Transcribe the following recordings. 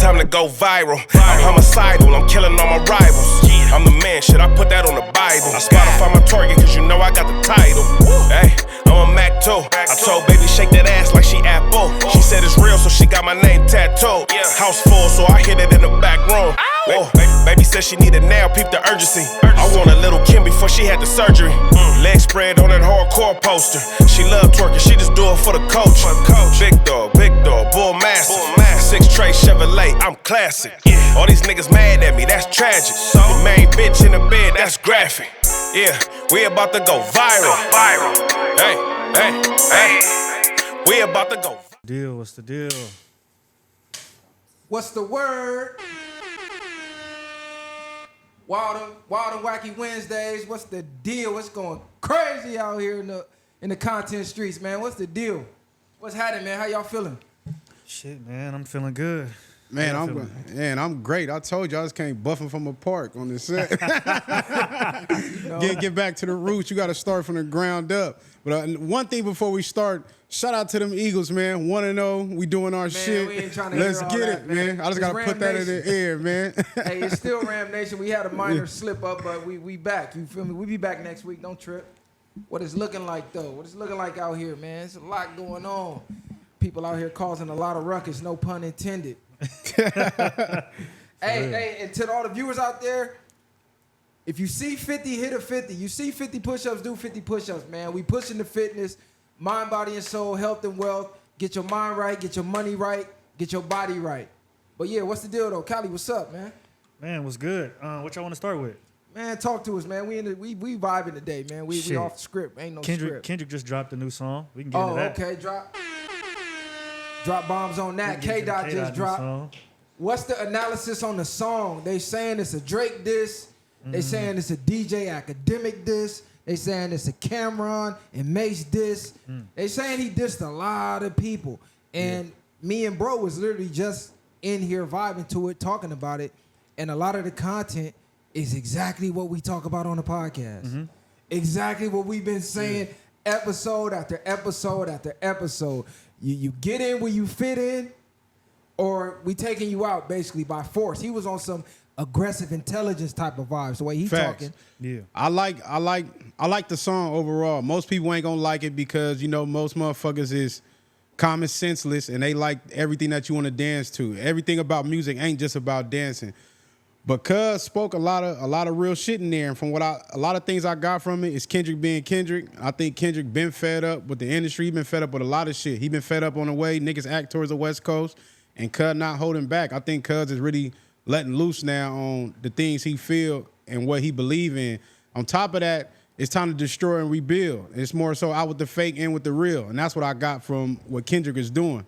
time to go viral. I'm homicidal, I'm killing all my rivals. I'm the man, shit, I put that on the Bible. Spotify my target, cause you know I got the title. Hey, I'm a Mac too. I told baby shake that ass like she Apple. She said it's real, so she got my name tattooed. House full, so I hit it in the back room. Baby said she needed nail, peep the urgency. I want a little Kim before she had the surgery. Leg spread on that hardcore poster. She love twerking, she just do it for the coach. Big dog, bull massive. 6 tray Chevrolet, I'm classic. All these niggas mad at me, that's tragic. The main bitch in the bed, that's graphic. Yeah, we about to go viral. Hey, we about to go. Deal, what's the deal? What's the word? Wild and wacky Wednesdays. What's the deal? It's going crazy out here in the content streets, man. What's the deal? What's happening, man? How y'all feeling? Shit, man, I'm feeling good. Man, I'm great. I told you I just came buffing from a park on this set. Get back to the roots. You got to start from the ground up. But one thing before we start, shout out to them Eagles, man. 1-0. We doing our shit. We ain't trying to Let's hear get all it, that, man. I just got to put that in the air, man. Hey, it's still Ram Nation. We had a minor slip up, but we back. You feel me? We be back next week. Don't trip. What it's looking like, though? What it's looking like out here, man? It's a lot going on. People out here causing a lot of ruckus, no pun intended. Hey, and to all the viewers out there, if you see 50, hit a 50. You see 50 push-ups, do 50 push-ups, man. We pushing the fitness, mind, body, and soul, health and wealth. Get your mind right, get your money right, get your body right. But yeah, what's the deal though? Cali, what's up, man? Man, what's good? What y'all want to start with? Man, talk to us, man. We vibing today, man. We off script. Ain't no script. Kendrick just dropped a new song. We can get into that. Okay, drop bombs on that. K-Dot just dropped. What's the analysis on the song? They saying it's a Drake diss. They saying it's a DJ Academic diss. They saying it's a Cameron and Mace diss. They saying he dissed a lot of people. And me and bro was literally just in here vibing to it, talking about it. And a lot of the content is exactly what we talk about on the podcast. Exactly what we've been saying episode after episode after episode. You get in where you fit in, or we taking you out basically by force. He was on some aggressive intelligence type of vibes, the way he talking. Yeah. I like the song overall. Most people ain't gonna like it because, you know, most motherfuckers is common senseless and they like everything that you want to dance to. Everything about music ain't just about dancing. But Cuz spoke a lot of real shit in there, and from a lot of things I got from it is Kendrick being Kendrick. I think Kendrick been fed up with the industry. He been fed up with a lot of shit. He been fed up on the way niggas act towards the West Coast, and Cuz not holding back. I think Cuz is really letting loose now on the things he feel and what he believe in. On top of that, it's time to destroy and rebuild. It's more so out with the fake and with the real, and that's what I got from what Kendrick is doing.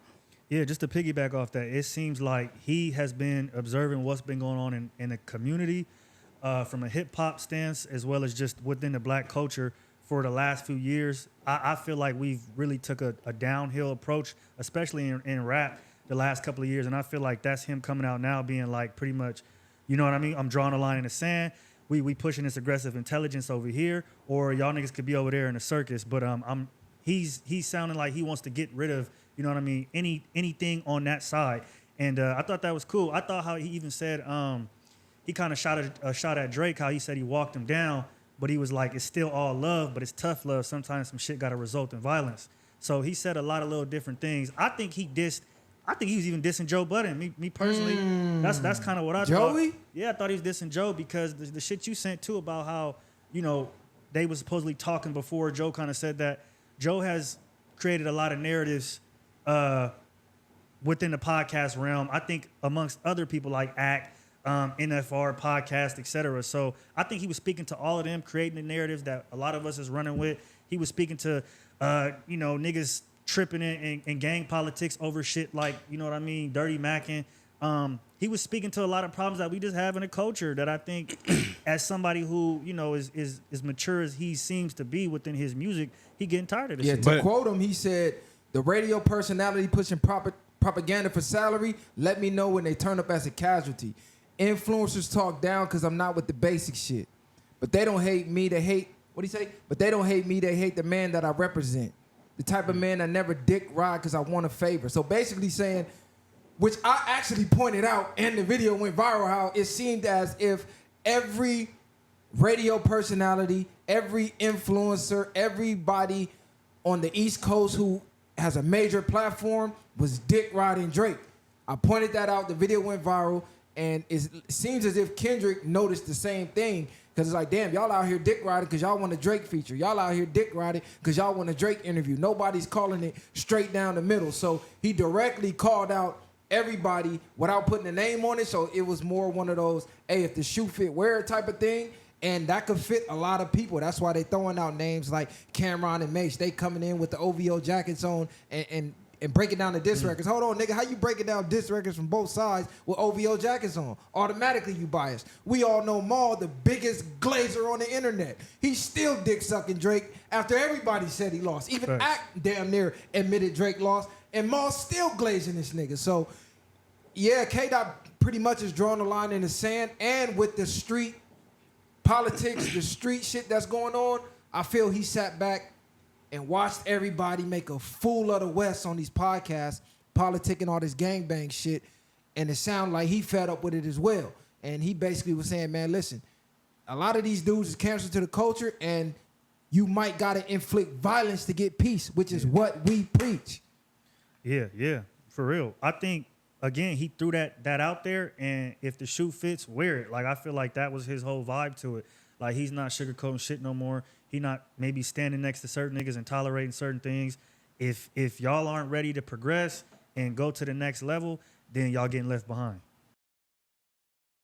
Yeah, just to piggyback off that, it seems like he has been observing what's been going on in the community from a hip-hop stance as well as just within the black culture for the last few years. I feel like we've really took a downhill approach, especially in rap, the last couple of years, and I feel like that's him coming out now being like pretty much, you know what I mean? I'm drawing a line in the sand. We pushing this aggressive intelligence over here, or y'all niggas could be over there in the circus, but he's sounding like he wants to get rid of, you know what I mean, anything on that side. And I thought that was cool. I thought how he even said he kind of shot at Drake, how he said he walked him down, but he was like, it's still all love, but it's tough love. Sometimes some shit got to result in violence. So he said a lot of little different things. I think he was even dissing Joe Budden. Me personally, that's kind of what I thought. Joey? Yeah, I thought he was dissing Joe because the shit you sent too about how, you know, they was supposedly talking before. Joe kind of said that Joe has created a lot of narratives within the podcast realm, I think amongst other people like ACT, NFR, podcast, etc. So I think he was speaking to all of them, creating the narratives that a lot of us is running with. He was speaking to, you know, niggas tripping in gang politics over shit like, you know what I mean, dirty macking. He was speaking to a lot of problems that we just have in a culture that I think as somebody who, you know, is mature as he seems to be within his music, he getting tired of this shit. To quote him, he said, the radio personality pushing propaganda for salary, let me know when they turn up as a casualty. Influencers talk down because I'm not with the basic shit. But they don't hate me, they hate, what'd he say? But they don't hate me, they hate the man that I represent. The type of man that never dick ride because I want a favor. So basically saying, which I actually pointed out, and the video went viral, how it seemed as if every radio personality, every influencer, everybody on the East Coast who has a major platform was dick riding Drake. I pointed that out. The video went viral, and it seems as if Kendrick noticed the same thing, because it's like, damn, y'all out here dick riding because y'all want a Drake feature. Y'all out here dick riding because y'all want a Drake interview. Nobody's calling it straight down the middle. So he directly called out everybody without putting a name on it. So it was more one of those, hey, if the shoe fit, wear it type of thing. And that could fit a lot of people. That's why they throwing out names like Cameron and Mace. They coming in with the OVO jackets on and breaking down the diss records. Hold on, nigga. How you breaking down diss records from both sides with OVO jackets on? Automatically you biased. We all know Maul, the biggest glazer on the internet. He's still dick sucking Drake after everybody said he lost. Even Act damn near admitted Drake lost. And Maul's still glazing this nigga. So, yeah, K-Dot pretty much is drawing the line in the sand. And with the street politics, the street shit that's going on, I feel he sat back and watched everybody make a fool of the West on these podcasts, politicking all this gangbang shit, and it sounded like he fed up with it as well. And he basically was saying, man, listen, a lot of these dudes is cancer to the culture, and you might gotta inflict violence to get peace, which is what we preach. Yeah, for real. I think, again, he threw that out there, and if the shoe fits, wear it. Like, I feel like that was his whole vibe to it. Like, he's not sugarcoating shit no more. He not maybe standing next to certain niggas and tolerating certain things. If y'all aren't ready to progress and go to the next level, then y'all getting left behind.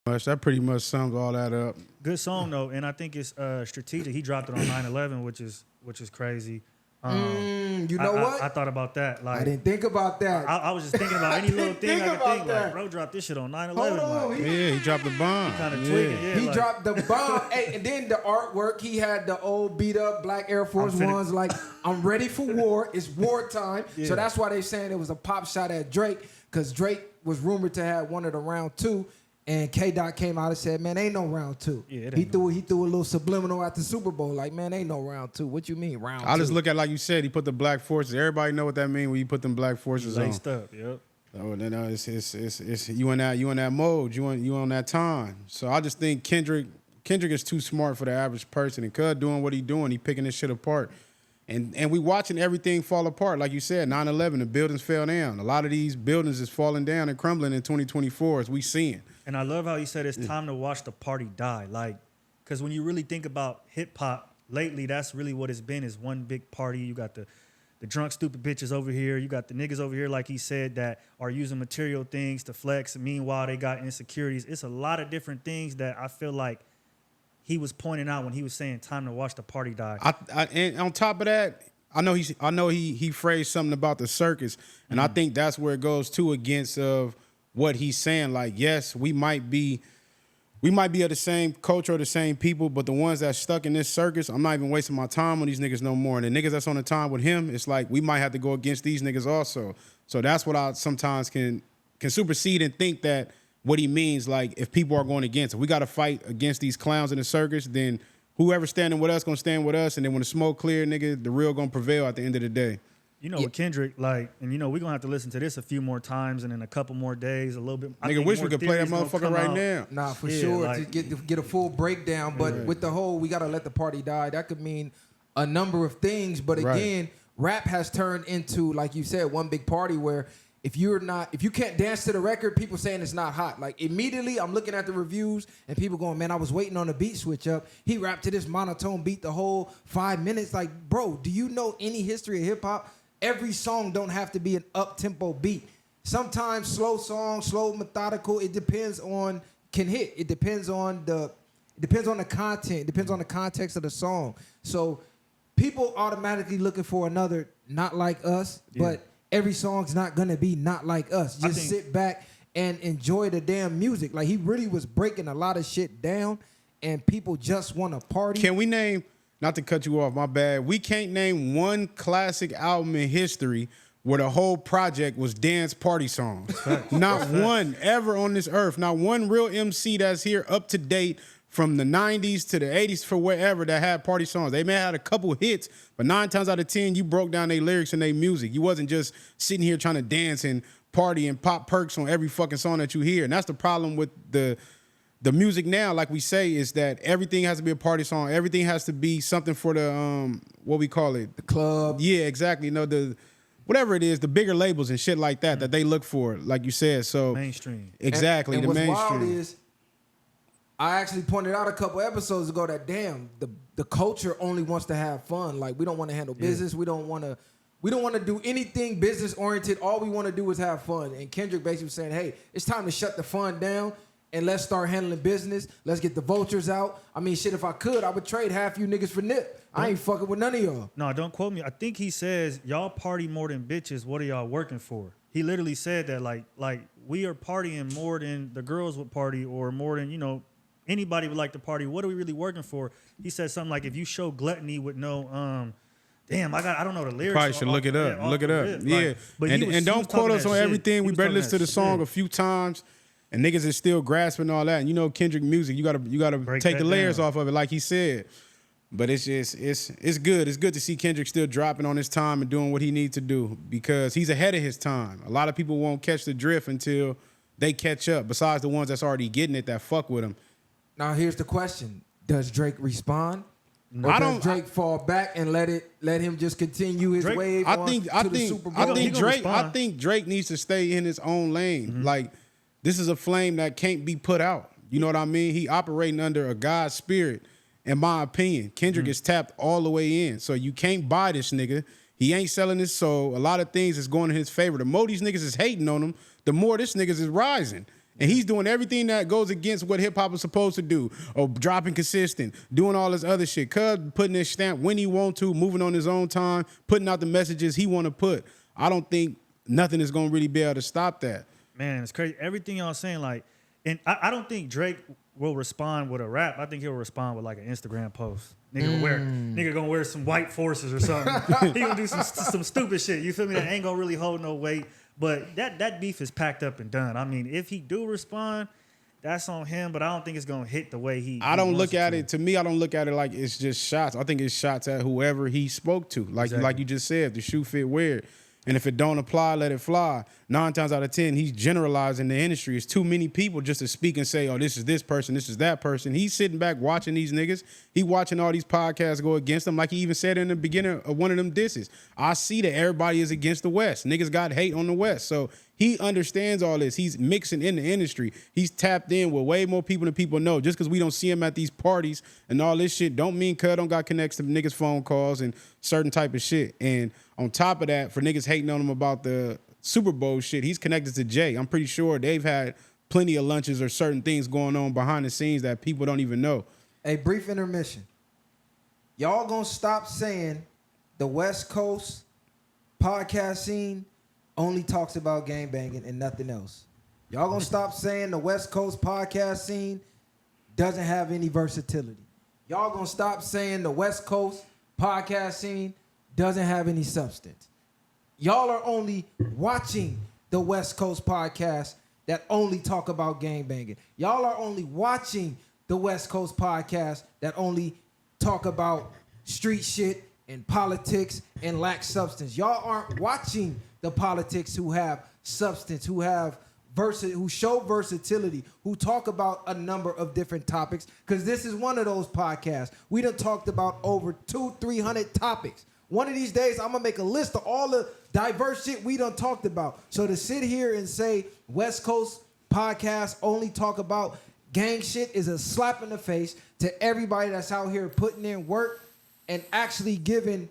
That pretty much sums all that up. Good song though, and I think it's strategic. He dropped it on 9/11, which is crazy. You know what? I thought about that. Like, I didn't think about that. I was just thinking about any little thing I could think. Like, bro, dropped this shit on 9/11. Hold on, like, Yeah, he dropped the bomb. kind of tweaking. Yeah, he like, dropped the bomb. Hey, and then the artwork, he had the old beat up black Air Force Ones, like, I'm ready for war. It's wartime. Yeah. So that's why they saying it was a pop shot at Drake, because Drake was rumored to have wanted a round 2. And K-Dot came out and said, man, ain't no round 2. Yeah, he threw a little subliminal at the Super Bowl, like, man, ain't no round 2. What you mean, round 2? I just look at, like you said, he put the black forces. Everybody know what that means when you put them black forces on. laced up, yep. Oh, no, it's you in that mode. You on that time. So I just think Kendrick is too smart for the average person. And Cud doing what he doing, he picking this shit apart. And we watching everything fall apart. Like you said, 9/11, the buildings fell down. A lot of these buildings is falling down and crumbling in 2024, as we seeing. And I love how he said it's time to watch the party die. Like, because when you really think about hip hop lately, that's really what it's been, is one big party. You got the drunk, stupid bitches over here. You got the niggas over here, like he said, that are using material things to flex. Meanwhile, they got insecurities. It's a lot of different things that I feel like he was pointing out when he was saying time to watch the party die. And on top of that, I know he phrased something about the circus, and I think that's where it goes too against of what he's saying. Like, yes, we might be of the same culture or the same people, but the ones that stuck in this circus, I'm not even wasting my time on these niggas no more. And the niggas that's on the time with him, it's like we might have to go against these niggas also. So that's what I sometimes can supersede and think that what he means, like, if people are going against it, we got to fight against these clowns in the circus, then whoever's standing with us gonna stand with us, and then when the smoke clear, nigga, the real gonna prevail at the end of the day. You know, with Kendrick, like, and you know, we're gonna have to listen to this a few more times and in a couple more days, a little bit. Nigga, wish we could play that motherfucker right now. Nah, for sure, like, to get a full breakdown. But with the whole, we gotta let the party die, that could mean a number of things. But again, rap has turned into, like you said, one big party where if you can't dance to the record, people saying it's not hot. Like, immediately I'm looking at the reviews and people going, man, I was waiting on the beat switch up. He rapped to this monotone beat the whole 5 minutes. Like, bro, do you know any history of hip hop? Every song don't have to be an up-tempo beat. Sometimes slow song, slow methodical, it depends on, can hit. It depends on the content, it depends on the context of the song. So people automatically looking for another not like us, but every song's not gonna be not like us. Just sit back and enjoy the damn music. Like, he really was breaking a lot of shit down, and people just want to party. Can we name, not to cut you off, my bad, we can't name one classic album in history where the whole project was dance party songs. Not one ever on this earth. Not one real MC that's here up to date from the 90s to the 80s for wherever that had party songs. They may have had a couple hits, but 9 times out of 10, you broke down their lyrics and their music. You wasn't just sitting here trying to dance and party and pop perks on every fucking song that you hear. And that's the problem with the music now, like we say, is that everything has to be a party song. Everything has to be something for the what we call it, The club. yeah, exactly. You know, the whatever it is, the bigger labels and shit like that that they look for, like you said. So Mainstream. exactly, And the what's mainstream. wild is, I actually pointed out a couple episodes ago that damn, the culture only wants to have fun. Like, we don't want to handle business. We don't want to do anything business oriented. All we want to do is have fun. And Kendrick basically was saying, hey, it's time to shut the fun down and let's start handling business. Let's get the vultures out. I mean, shit, if I could, I would trade half you niggas for Nip. I ain't fucking with none of y'all. No, don't quote me. I think he says, y'all party more than bitches. What are y'all working for? He literally said that, like we are partying more than the girls would party, or more than, you know, anybody would like to party. What are we really working for? He said something like, if you show gluttony with no, damn, I don't know the lyrics. Probably should look it up. Look it up. Yeah. But and don't quote us on everything. We better listen to the song a a few times. And niggas is still grasping all that. And you know, Kendrick music, you gotta take the layers down off of it, like he said. But it's just it's good. It's good to see Kendrick still dropping on his time and doing what he needs to do, because he's ahead of his time. A lot of people won't catch the drift until they catch up, besides the ones that's already getting it that fuck with him. Now here's the question: does Drake respond? No. Or does Drake fall back and let him just continue his wave? I think Drake needs to stay in his own lane. Mm-hmm. Like, this is a flame that can't be put out. You know what I mean? He operating under a God spirit, in my opinion. Kendrick is tapped all the way in. So you can't buy this nigga. He ain't selling his soul. A lot of things is going in his favor. The more these niggas is hating on him, the more this niggas is rising. And he's doing everything that goes against what hip-hop is supposed to do. Or dropping consistent, doing all this other shit. Cuz putting his stamp when he want to, moving on his own time, putting out the messages he want to put. I don't think nothing is going to really be able to stop that. Man, it's crazy. Everything y'all saying, like, and I don't think Drake will respond with a rap. I think he'll respond with like an Instagram post. Nigga gonna wear some white forces or something. He gonna do some stupid shit. You feel me? That ain't gonna really hold no weight. But that beef is packed up and done. I mean, if he do respond, that's on him. But I don't think it's gonna hit the way he. I don't look at it. To. To me, I don't look at it like it's just shots. I think it's shots at whoever he spoke to. Like you just said, the shoe fit weird. And if it don't apply, let it fly. 9 times out of 10, he's generalizing the industry. It's too many people just to speak and say, oh, this is this person, this is that person. He's sitting back watching these niggas. He watching all these podcasts go against him. Like he even said in the beginning of one of them disses, I see that everybody is against the West. Niggas got hate on the West. So he understands all this. He's mixing in the industry. He's tapped in with way more people than people know. Just because we don't see him at these parties and all this shit don't mean cuz don't got connects to niggas' phone calls and certain type of shit. And on top of that, for niggas hating on him about the Super Bowl shit, he's connected to Jay. I'm pretty sure they've had plenty of lunches or certain things going on behind the scenes that people don't even know. A brief intermission. Y'all gonna stop saying the West Coast podcast scene only talks about gangbanging and nothing else. Y'all gonna stop saying the West Coast podcast scene doesn't have any versatility. Y'all gonna stop saying the West Coast podcast scene doesn't have any substance. Y'all are only watching the West Coast podcast that only talk about gangbanging. Y'all are only watching the West Coast podcast that only talk about street shit and politics and lack substance. Y'all aren't watching the politics who have substance, who show versatility, who talk about a number of different topics, because this is one of those podcasts. We done talked about over 200-300 topics. One of these days, I'm going to make a list of all the diverse shit we done talked about. So to sit here and say West Coast podcasts only talk about gang shit is a slap in the face to everybody that's out here putting in work and actually giving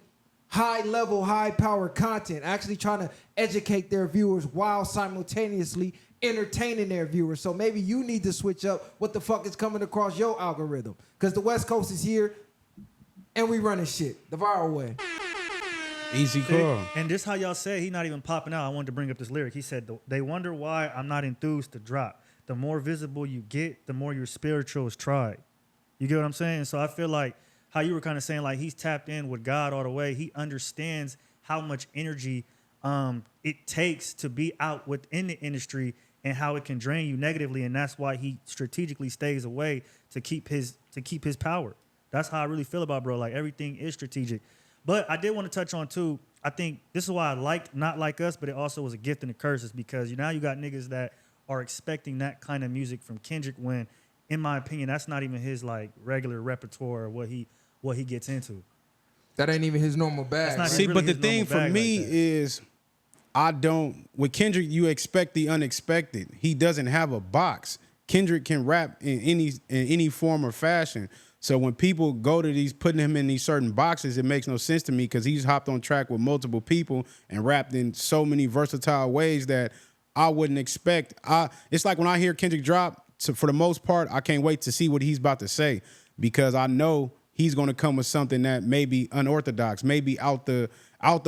high-level, high-power content, actually trying to educate their viewers while simultaneously entertaining their viewers. So maybe you need to switch up what the fuck is coming across your algorithm, because the West Coast is here and we running shit the viral way. Easy call. And this how y'all say he not even popping out. I wanted to bring up this lyric. He said, they wonder why I'm not enthused to drop. The more visible you get, the more your spiritual is tried. You get what I'm saying? So I feel like how you were kind of saying, like, he's tapped in with God all the way. He understands how much energy it takes to be out within the industry and how it can drain you negatively. And that's why he strategically stays away to keep his power. That's how I really feel about bro. Like, everything is strategic. But I did want to touch on, too, I think this is why I liked Not Like Us, but it also was a gift and a curse, is because now you got niggas that are expecting that kind of music from Kendrick when, in my opinion, that's not even his like regular repertoire or what he gets into. That ain't even his normal bag. Right? See, really but the his thing normal for bag me like that. is, with Kendrick, you expect the unexpected. He doesn't have a box. Kendrick can rap in any form or fashion. So when people go to these, putting him in these certain boxes, it makes no sense to me because he's hopped on track with multiple people and rapped in so many versatile ways that I wouldn't expect. It's like when I hear Kendrick drop, for the most part, I can't wait to see what he's about to say because I know he's going to come with something that may be unorthodox, maybe out the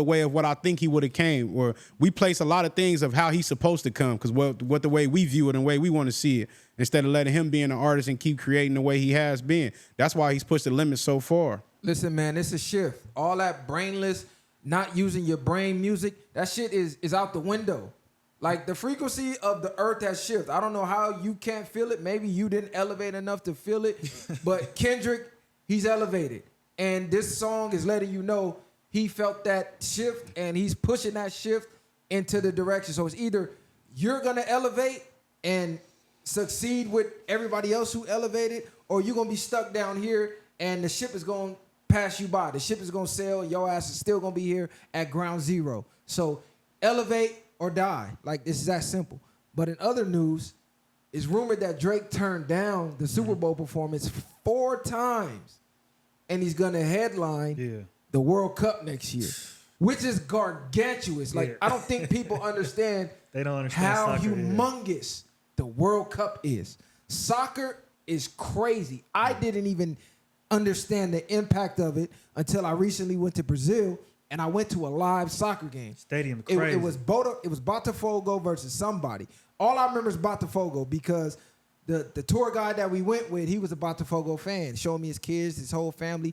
way of what I think he would have came. Or we place a lot of things of how he's supposed to come because what the way we view it and the way we want to see it, instead of letting him be an artist and keep creating the way he has been. That's why he's pushed the limits so far. Listen, man, it's a shift. All that brainless, not using your brain music, that shit is out the window. Like, the frequency of the earth has shifted. I don't know how you can't feel it. Maybe you didn't elevate enough to feel it. But Kendrick, he's elevated. And this song is letting you know he felt that shift and he's pushing that shift into the direction. So it's either you're going to elevate and succeed with everybody else who elevated, or you're going to be stuck down here and the ship is going to pass you by. The ship is going to sail and your ass is still going to be here at ground zero. So elevate or die. Like, this is that simple. But in other news, it's rumored that Drake turned down the Super Bowl performance 4 times, and he's gonna headline the World Cup next year, which is gargantuous. Like, I don't think people understand. They don't understand how soccer, humongous the World Cup is. Soccer is crazy. I didn't even understand the impact of it until I recently went to Brazil. And I went to a live soccer game. Stadium crazy. It was Botafogo versus somebody. All I remember is Botafogo because the tour guide that we went with, he was a Botafogo fan, showing me his kids, his whole family.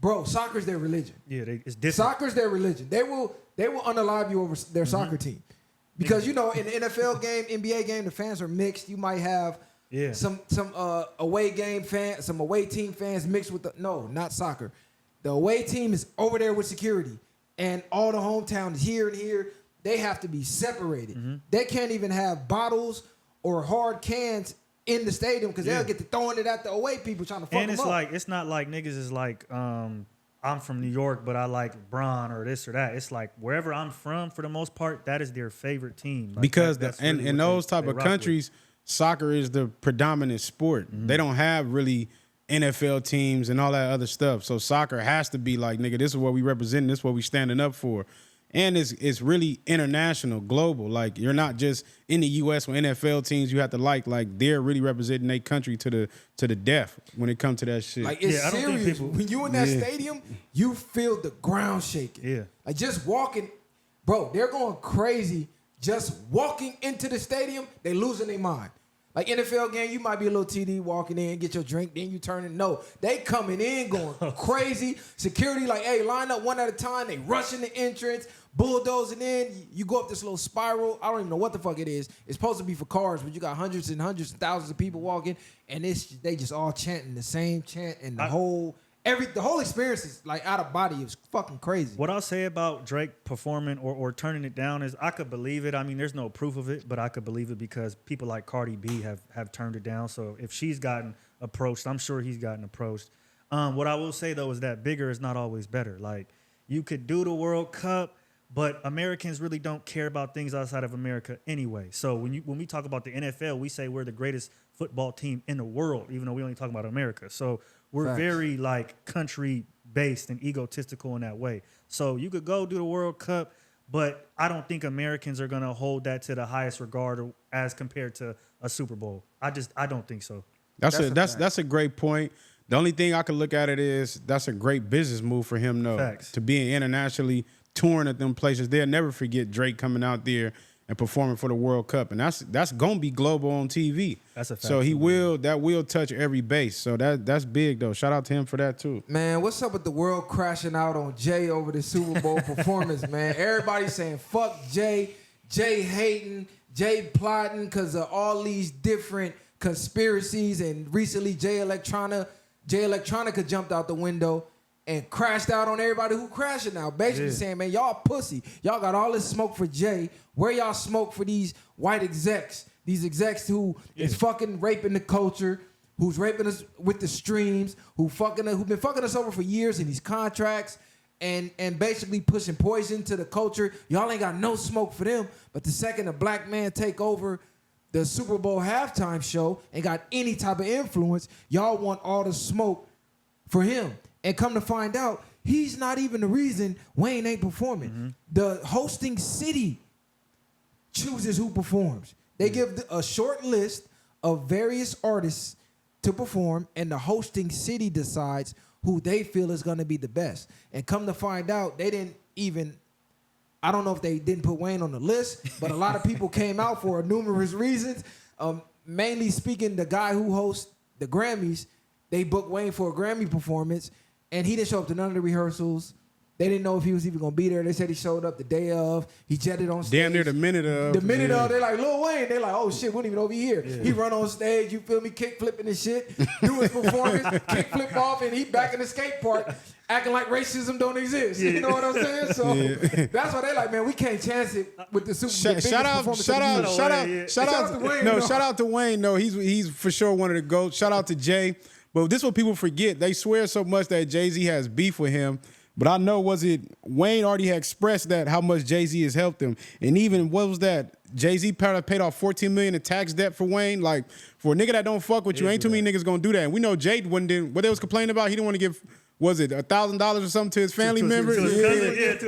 Bro, soccer's their religion. Yeah, it's different. Soccer's their religion. They will unalive you over their soccer team. Because, in the NFL game, NBA game, the fans are mixed. You might have some away game fans, some away team fans mixed with not soccer. The away team is over there with security. And all the hometown is here and here. They have to be separated. Mm-hmm. They can't even have bottles or hard cans in the stadium because they'll get to throwing it at the away people trying to fuck them up. And it's not like niggas is like, I'm from New York, but I like Bron or this or that. It's like wherever I'm from, for the most part, that is their favorite team. Like because in those type of countries, soccer is the predominant sport. Mm-hmm. They don't have really NFL teams and all that other stuff. So soccer has to be like, nigga, this is what we represent. This is what we standing up for. And it's really international, global. Like, you're not just in the U.S. with NFL teams you have to like they're really representing their country to the death when it comes to that shit. Like, it's serious. When you in that stadium, you feel the ground shaking. Yeah. Like, just walking, bro, they're going crazy. Just walking into the stadium, they losing their mind. Like, NFL game, you might be a little TD walking in, get your drink, then you turn it. No, they coming in going crazy. Security like, hey, line up one at a time. They rushing the entrance, bulldozing in. You go up this little spiral. I don't even know what the fuck it is. It's supposed to be for cars, but you got hundreds and hundreds and thousands of people walking, and they just all chanting the same chant, and the whole experience is like out of body. It was fucking crazy. What I'll say about Drake performing or turning it down is I could believe it. I mean, there's no proof of it, but I could believe it because people like Cardi B have turned it down. So if she's gotten approached, I'm sure he's gotten approached. What I will say, though, is that bigger is not always better. Like, you could do the World Cup, but Americans really don't care about things outside of America anyway. So when we talk about the NFL, we say we're the greatest football team in the world, even though we only talk about America. So we're very like country based and egotistical in that way. So you could go do the World Cup, but I don't think Americans are gonna hold that to the highest regard as compared to a Super Bowl. I don't think so. That's a great point. The only thing I could look at it is that's a great business move for him, though. Facts. To be internationally touring at them places. They'll never forget Drake coming out there and performing for the World Cup. And that's gonna be global on TV. That's a fact. So that will touch every base. So that's big though. Shout out to him for that too. Man, what's up with the world crashing out on Jay over the Super Bowl performance, man? Everybody saying fuck Jay, Jay hating, Jay plotting because of all these different conspiracies. And recently Jay Electronica jumped out the window and crashed out on everybody who crashing out. Basically saying, man, y'all pussy. Y'all got all this smoke for Jay. Where y'all smoke for these white execs? These execs who is fucking raping the culture, who's raping us with the streams, who've been fucking us over for years in these contracts, and basically pushing poison to the culture. Y'all ain't got no smoke for them. But the second a black man take over the Super Bowl halftime show and got any type of influence, y'all want all the smoke for him. And come to find out, he's not even the reason Wayne ain't performing. The hosting city chooses who performs. They give a short list of various artists to perform, and the hosting city decides who they feel is going to be the best. And come to find out, they didn't even, I don't know if they didn't put Wayne on the list, but a lot of people came out for numerous reasons. Mainly speaking, the guy who hosts the Grammys, they booked Wayne for a Grammy performance, and he didn't show up to none of the rehearsals. They didn't know if he was even gonna be there. They said he showed up the day of. He jetted on stage. Damn near the minute of. The minute of, they're like, Lil Wayne. They're like, oh shit, we don't even know if he here. He run on stage, you feel me, kick flipping and shit, do his performance, kick flip off, and he back in the skate park, acting like racism don't exist. You know what I'm saying? So that's why they like, man, we can't chance it with the Super Bowl. Shout out to Wayne. No, he's for sure one of the GOATs. Shout out to Jay. But this is what people forget. They swear so much that Jay-Z has beef with him. But I know Wayne already had expressed that how much Jay-Z has helped him. And even what was that? Jay-Z paid off $14 million in tax debt for Wayne. Like, for a nigga that don't fuck with you, ain't too many niggas gonna do that. And we know Jay what they was complaining about, he didn't want to give, was it $1,000 or something to his family members?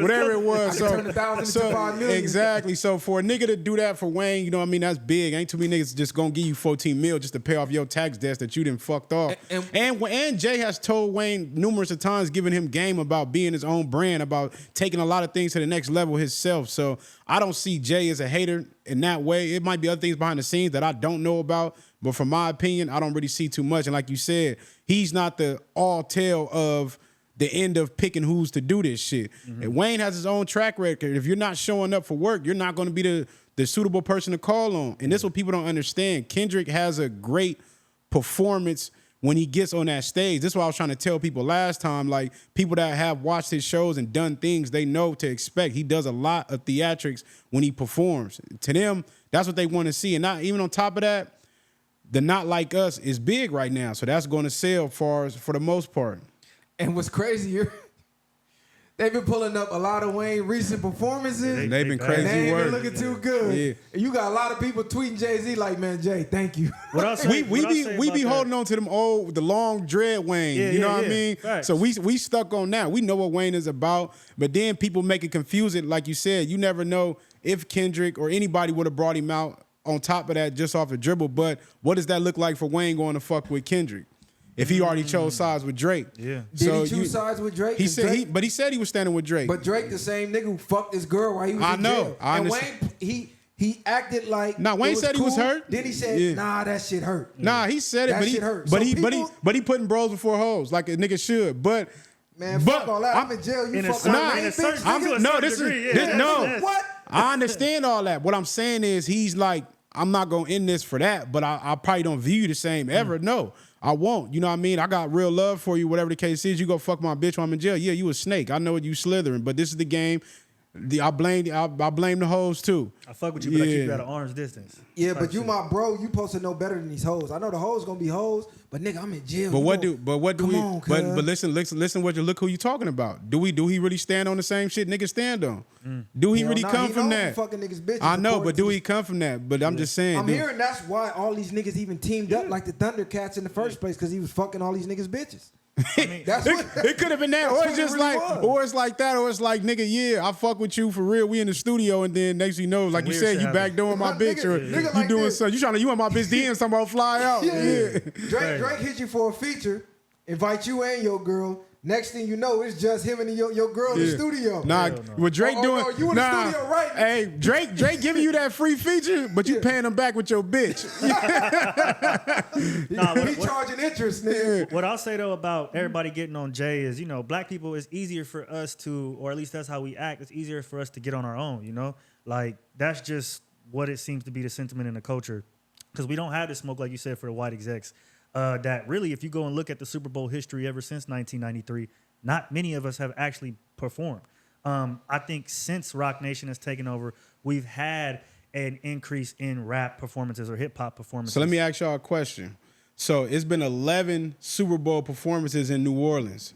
Whatever it was. So turned 1,000 into 5 million. Exactly. So for a nigga to do that for Wayne, you know what I mean? That's big. Ain't too many niggas just gonna give you 14 mil just to pay off your tax debts that you done fucked off. And Jay has told Wayne numerous of times, giving him game about being his own brand, about taking a lot of things to the next level himself. So I don't see Jay as a hater in that way. It might be other things behind the scenes that I don't know about, but from my opinion, I don't really see too much. And like you said, he's not the all tale of the end of picking who's to do this shit. And Wayne has his own track record. If you're not showing up for work, you're not going to be the suitable person to call on. And this is what people don't understand. Kendrick has a great performance when he gets on that stage. This is what I was trying to tell people last time. Like, people that have watched his shows and done things, they know to expect. He does a lot of theatrics when he performs. To them, that's what they want to see. And not even on top of that, the Not Like Us is big right now. So that's going to sell for the most part. And what's crazier, they've been pulling up a lot of Wayne recent performances. They've been crazy they ain't work. been looking too good. Yeah. And you got a lot of people tweeting Jay-Z like, man, Jay, thank you. We be holding on to them the long dread Wayne. You know what I mean? Facts. So we stuck on that. We know what Wayne is about. But then people make it confusing. Like you said, you never know if Kendrick or anybody would have brought him out on top of that just off a dribble. But what does that look like for Wayne going to fuck with Kendrick? If he already chose sides with Drake. Yeah. Did he choose sides with Drake? He said he was standing with Drake. But Drake, the same nigga who fucked this girl while he was in jail. And Wayne, he acted like Wayne said cool. he was hurt. Then he said, nah, that shit hurt. Nah, he said it, that shit hurt. But he putting bros before hoes like a nigga should. But man, fuck all that. I'm in jail. You fuck What? I understand all that. What I'm saying is he's like, I'm not gonna end this for that, but I probably don't view you the same ever. No, I won't. You know what I mean? I got real love for you, whatever the case is. You go fuck my bitch while I'm in jail. Yeah, you a snake. I know you slithering, but this is the game. I blame the hoes too. I fuck with you, but I keep you at an arm's distance. Yeah, but you my bro. You supposed to know better than these hoes. I know the hoes gonna be hoes, but nigga, I'm in jail. But listen look who you talking about. Do he really stand on the same shit niggas stand on? Do he really come from that? Fucking niggas bitches. I know, but do he come from that? But I'm just saying. I'm hearing that's why all these niggas even teamed up like the Thundercats in the first place, because he was fucking all these niggas bitches. I mean, it could have been that, or it's just like, or it's like that, or it's like, nigga, yeah, I fuck with you for real. We in the studio, and then next thing you know, like you said, you backdooring my bitch, or you doing something. You want my bitch DM something about fly out. Yeah. Drake hit you for a feature, invite you and your girl. Next thing you know, it's just him and your girl in the studio. Nah, what Drake doing? No, you in the studio, right? Hey, Drake giving you that free feature, but you paying him back with your bitch. He charging interest, nigga. What I'll say though about everybody getting on Jay is, black people, it's easier for us to, or at least that's how we act. It's easier for us to get on our own. Like that's just what it seems to be the sentiment in the culture, because we don't have the smoke like you said for the white execs. That really, if you go and look at the Super Bowl history ever since 1993, not many of us have actually performed. I think since Rock Nation has taken over, we've had an increase in rap performances or hip hop performances. So let me ask y'all a question. So it's been 11 Super Bowl performances in New Orleans.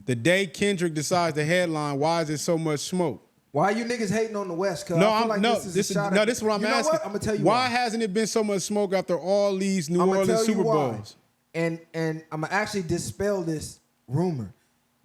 The day Kendrick decides to headline, why is it so much smoke? Why are you niggas hating on the West? No, this is what I'm asking. What? I'm gonna tell you why hasn't it been so much smoke after all these New Orleans Super Bowls? And I'm gonna actually dispel this rumor.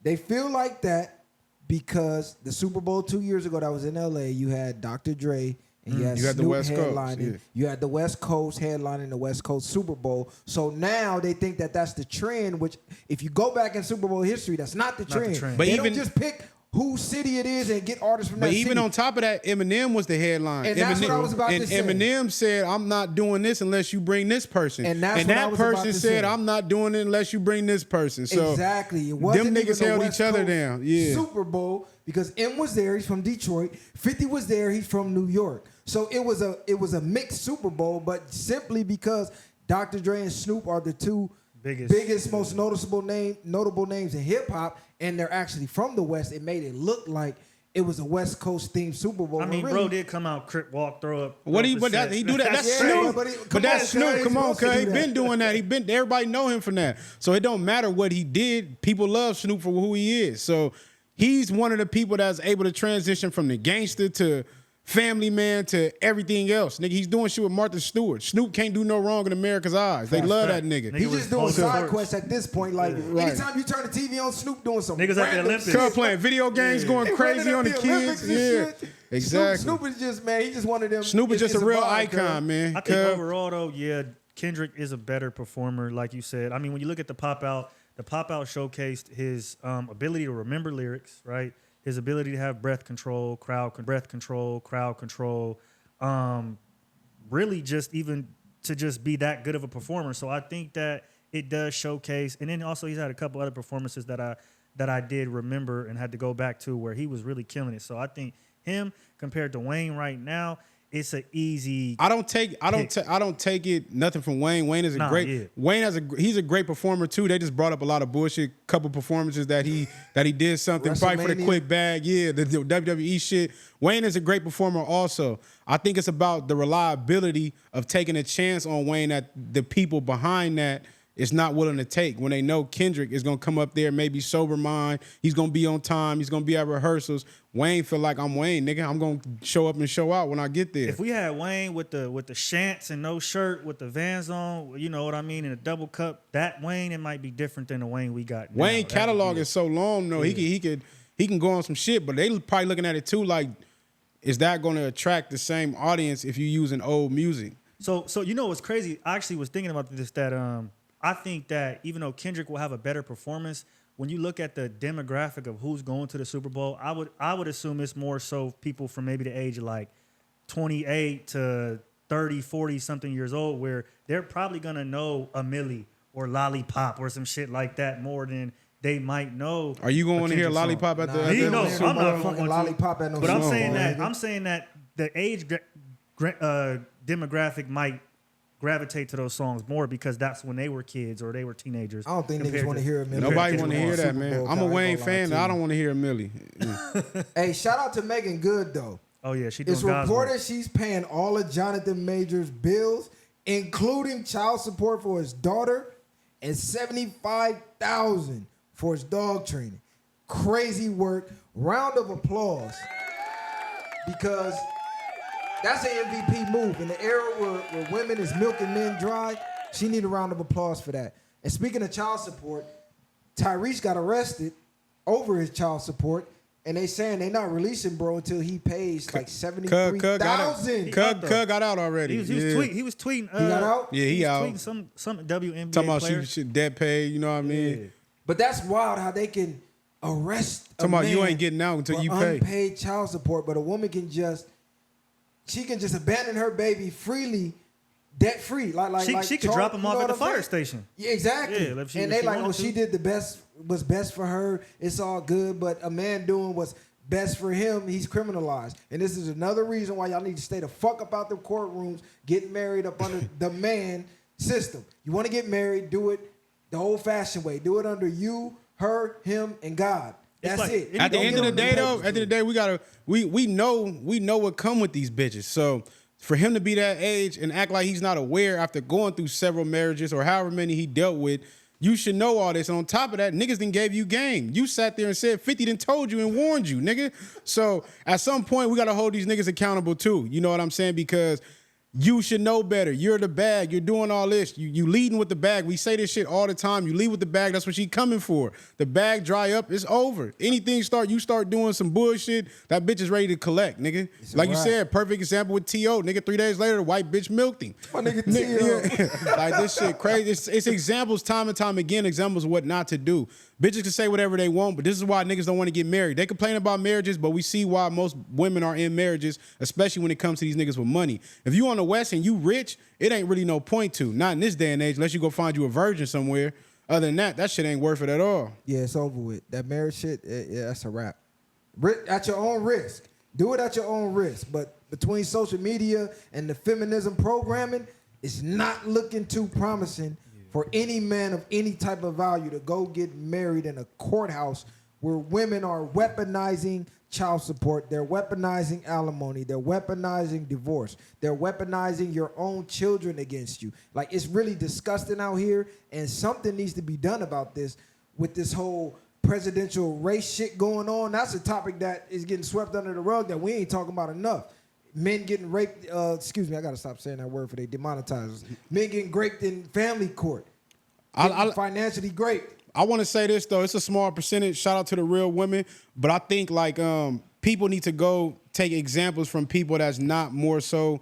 They feel like that because the Super Bowl 2 years ago that was in LA, you had Dr. Dre and you had the West Coast. headlining. Yeah. You had the West Coast headlining the West Coast Super Bowl. So now they think that that's the trend, which if you go back in Super Bowl history, that's not the trend. But they don't just pick whose city it is and get artists from that city. But even on top of that, Eminem was the headline. And that's what I was about to say. Eminem said, I'm not doing this unless you bring this person. And that person said, I'm not doing it unless you bring this person. So exactly. It wasn't them niggas even held West each other Coast down. Yeah. Super Bowl because M was there, he's from Detroit. 50 was there, he's from New York. So it was a mixed Super Bowl, but simply because Dr. Dre and Snoop are the two biggest most notable names in hip hop, and they're actually from the West, it made it look like it was a West Coast themed Super Bowl. I mean, really, bro did come out, crip walk, throw up. What he do that? That's Snoop. But that's Snoop. Come on, cuz he been doing that. Everybody know him from that. So it don't matter what he did. People love Snoop for who he is. So he's one of the people that's able to transition from the gangster to family man to everything else. Nigga, he's doing shit with Martha Stewart. Snoop can't do no wrong in America's eyes. They love that nigga. He's just doing side quests at this point. Like, anytime you turn the TV on, Snoop doing something. Niggas at the Olympics. Cuz playing video games, going crazy on the kids. Yeah, exactly. Snoop is just, man, he just one of them. Snoop is just a real icon, man. I think overall, though, yeah, Kendrick is a better performer, like you said. I mean, when you look at the Pop Out showcased his ability to remember lyrics, right? His ability to have breath control, crowd control, really just even to just be that good of a performer. So I think that it does showcase. And then also he's had a couple other performances that I did remember and had to go back to where he was really killing it. So I think him compared to Wayne right now, it's an easy. I don't take it nothing from Wayne. Wayne is he's a great performer too. They just brought up a lot of bullshit couple performances that he did something probably for the quick bag. Yeah, the WWE shit. Wayne is a great performer also. I think it's about the reliability of taking a chance on Wayne that the people behind that is not willing to take when they know Kendrick is gonna come up there, maybe sober mind. He's gonna be on time. He's gonna be at rehearsals. Wayne feel like I'm Wayne, nigga. I'm gonna show up and show out when I get there. If we had Wayne with the shants and no shirt, with the Vans on, you know what I mean, in a double cup, that Wayne, it might be different than the Wayne we got now. Wayne catalog is so long though. Yeah. He can go on some shit, but they probably looking at it too like, is that gonna attract the same audience if you using old music? So you know what's crazy? I actually was thinking about this that I think that even though Kendrick will have a better performance, when you look at the demographic of who's going to the Super Bowl, I would assume it's more so people from maybe the age of like 28 to 30, 40 something years old, where they're probably gonna know a Millie or Lollipop or some shit like that more than they might know. Are you going to hear Lollipop at the no, Super I'm Bowl? not fucking Lollipop at no. But song, I'm saying that the age demographic might gravitate to those songs more because that's when they were kids or they were teenagers. I don't think niggas want to hear a Millie. Nobody want to hear that, man. I'm a Wayne fan. I don't want to hear a Millie. Hey, shout out to Megan Good though. Oh yeah, she doing It's reported she's paying all of Jonathan Majors' bills, including child support for his daughter and $75,000 for his dog training. Crazy work. Round of applause because that's an MVP move. In the era where women is milking men dry, she need a round of applause for that. And speaking of child support, Tyrese got arrested over his child support, and they saying they not releasing bro until he pays like $73,000. Cug got out already. He was tweeting. He got out? Yeah, he out. Tweeting some WNBA talking about player. she debt paid, you know what I mean? Yeah. But that's wild how they can arrest a Talking about man you ain't getting out until for you pay. unpaid child support, but a woman can just abandon her baby freely, debt free. She could drop him off at the fire station. Yeah, exactly. Yeah, and they like, she did what's best for her. It's all good. But a man doing what's best for him, he's criminalized. And this is another reason why y'all need to stay the fuck up out the courtrooms, get married up under the man system. You want to get married, do it the old fashioned way. Do it under you, her, him, and God. That's like, it. At the end of the day, though, papers at the end of the day, we know what come with these bitches. So for him to be that age and act like he's not aware after going through several marriages or however many he dealt with, you should know all this. And on top of that, niggas done gave you game. You sat there and said 50 done told you and warned you, nigga. So at some point, we got to hold these niggas accountable too. You know what I'm saying? Because you should know better. You're the bag. You're doing all this. You leading with the bag. We say this shit all the time. You lead with the bag. That's what she coming for. The bag dry up, it's over. Anything you start doing some bullshit, that bitch is ready to collect, nigga. Like you said, perfect example with T.O. Nigga, 3 days later, the white bitch milked him. My nigga T.O. Like this shit crazy. It's examples time and time again, examples of what not to do. Bitches can say whatever they want, but this is why niggas don't want to get married. They complain about marriages, but we see why most women are in marriages, especially when it comes to these niggas with money. If you on the West and you rich, it ain't really no point to. Not in this day and age, unless you go find you a virgin somewhere. Other than that shit ain't worth it at all. Yeah, it's over with. That marriage shit, yeah, that's a wrap. At your own risk. Do it at your own risk. But between social media and the feminism programming, it's not looking too promising for any man of any type of value to go get married in a courthouse where women are weaponizing child support, they're weaponizing alimony, they're weaponizing divorce, they're weaponizing your own children against you. Like, it's really disgusting out here, and something needs to be done about this with this whole presidential race shit going on. That's a topic that is getting swept under the rug that we ain't talking about enough. Men getting raped, excuse me, I gotta stop saying that word for they demonetize us. Men getting raped in family court. Financially raped. I want to say this though, it's a small percentage. Shout out to the real women, but I think like people need to go take examples from people that's not more so.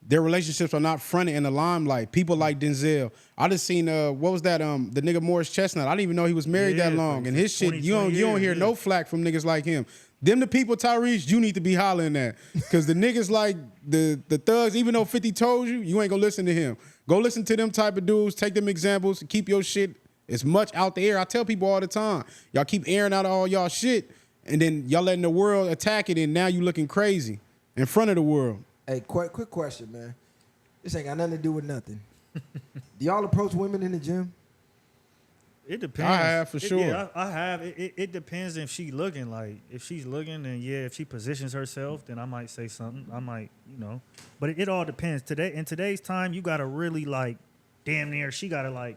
Their relationships are not fronted in the limelight. People like Denzel. I just seen what was that? The nigga Morris Chestnut. I didn't even know he was married that long. And his shit, you don't hear no flack from niggas like him. Them the people, Tyrese, you need to be hollering at. Because the niggas like the thugs, even though 50 told you, you ain't gonna listen to him. Go listen to them type of dudes, take them examples, keep your shit as much out the air. I tell people all the time, y'all keep airing out all y'all shit, and then y'all letting the world attack it, and now you looking crazy in front of the world. Hey, quick question, man. This ain't got nothing to do with nothing. Do y'all approach women in the gym? It depends. I have for sure. Yeah, I have. It depends if she looking. Like, if she's looking, and yeah, if she positions herself, then I might say something. I might, But it all depends. In today's time, you gotta really like, damn near. She gotta like,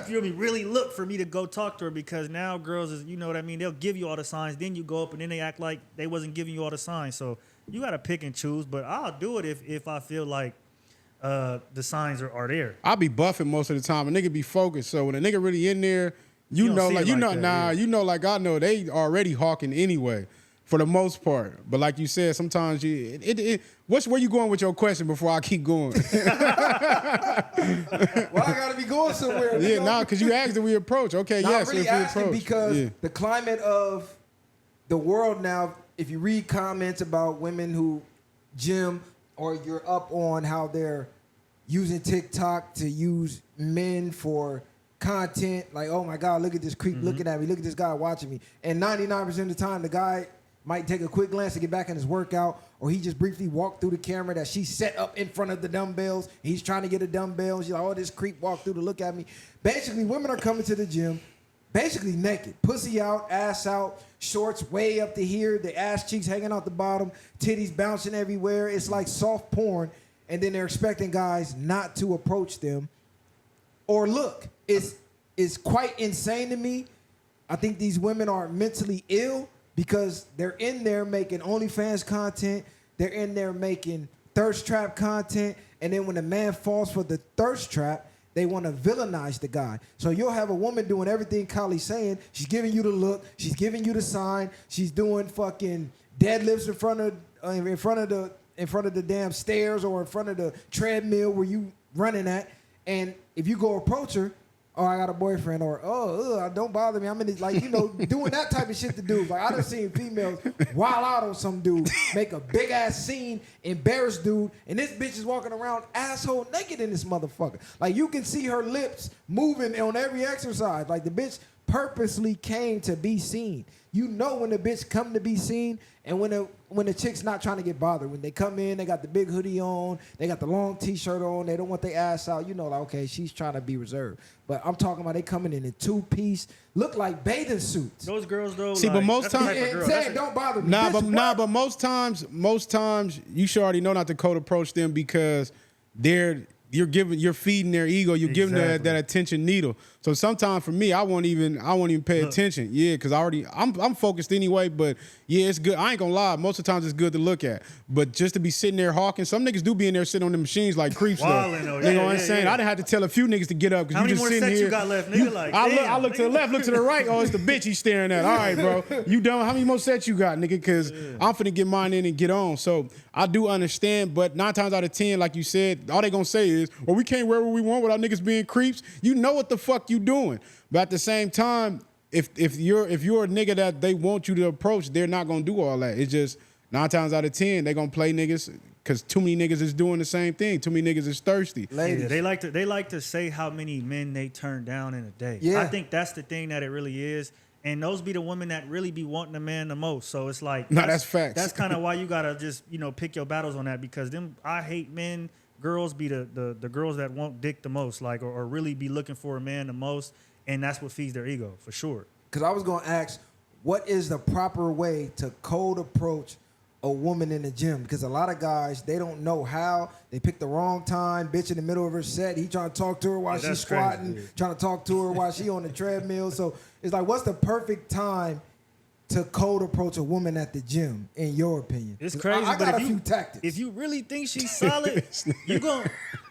feel me, really look for me to go talk to her, because now girls is, you know what I mean. They'll give you all the signs, then you go up and then they act like they wasn't giving you all the signs. So you gotta pick and choose. But I'll do it if I feel like the signs are there. I'll be buffing most of the time. A nigga be focused. So when a nigga really in there, you know like I know they already hawking anyway, for the most part. But like you said, sometimes where you going with your question before I keep going? Well, I gotta be going somewhere. Yeah, because you asked that we approach. Okay, no, yes, I'm really if we asking approach. because the climate of the world now, if you read comments about women who gym, or you're up on how they're using TikTok to use men for content, like, oh my God, look at this creep looking at me, look at this guy watching me. And 99% of the time, the guy might take a quick glance to get back in his workout, or he just briefly walked through the camera that she set up in front of the dumbbells. He's trying to get a dumbbell, and she's like, oh, this creep walked through to look at me. Basically, women are coming to the gym basically naked, pussy out, ass out, shorts way up to here, the ass cheeks hanging out the bottom, titties bouncing everywhere. It's like soft porn, and then they're expecting guys not to approach them or look. It's quite insane to me. I think these women are mentally ill because they're in there making OnlyFans content, they're in there making thirst trap content, and then when a man falls for the thirst trap, they want to villainize the guy. So you'll have a woman doing everything Kylie's saying. She's giving you the look. She's giving you the sign. She's doing fucking deadlifts in front of the damn stairs, or in front of the treadmill where you running at. And if you go approach her, oh, I got a boyfriend, or don't bother me, I'm in this, like, doing that type of shit to dudes. Like, I done seen females wild out on some dude, make a big ass scene, embarrass dude, and this bitch is walking around asshole naked in this motherfucker. Like, you can see her lips moving on every exercise. Like, the bitch purposely came to be seen. You know when the bitch come to be seen, and when the chick's not trying to get bothered. When they come in, they got the big hoodie on, they got the long t-shirt on, they don't want their ass out. You know, like, okay, she's trying to be reserved. But I'm talking about they coming in a two-piece, look like bathing suits. Those girls though. See, but most times, don't bother me. But most times, you should already know not to cold approach them because you're feeding their ego, you're giving that attention needle. So sometimes for me, I won't even pay attention. Yeah, because I'm focused anyway. But yeah, it's good. I ain't gonna lie. Most of the times it's good to look at. But just to be sitting there hawking, some niggas do be in there sitting on the machines like creeps. You know what I'm saying? I didn't have to tell a few niggas to get up because you just sitting here. How many more sets you got left, nigga? I look to the left, look to the right. Oh, it's the bitch he's staring at. All right, bro. You done? How many more sets you got, nigga? Because I'm finna get mine in and get on. So I do understand, but 9 times out of 10, like you said, all they gonna say is, well, we can't wear what we want without niggas being creeps. You know what the fuck you doing. But at the same time, if you're a nigga that they want you to approach, they're not gonna do all that. It's just 9 times out of 10, they gonna play niggas because too many niggas is doing the same thing. Too many niggas is thirsty. Yeah, they like to say how many men they turn down in a day. Yeah. I think that's the thing that it really is. And those be the women that really be wanting a man the most. So it's like that's facts. That's kind of why you gotta just, pick your battles on that, because I hate men. Girls be the girls that want dick the most, like or really be looking for a man the most, and that's what feeds their ego for sure. Because I was gonna ask, what is the proper way to cold approach a woman in the gym? Because a lot of guys, they don't know how. They pick the wrong time. Bitch in the middle of her set, he trying to talk to her while she's squatting, trying to talk to her while she on the treadmill. So it's like, what's the perfect time to cold approach a woman at the gym, in your opinion? It's crazy, I got a few tactics. If you really think she's solid, you gon'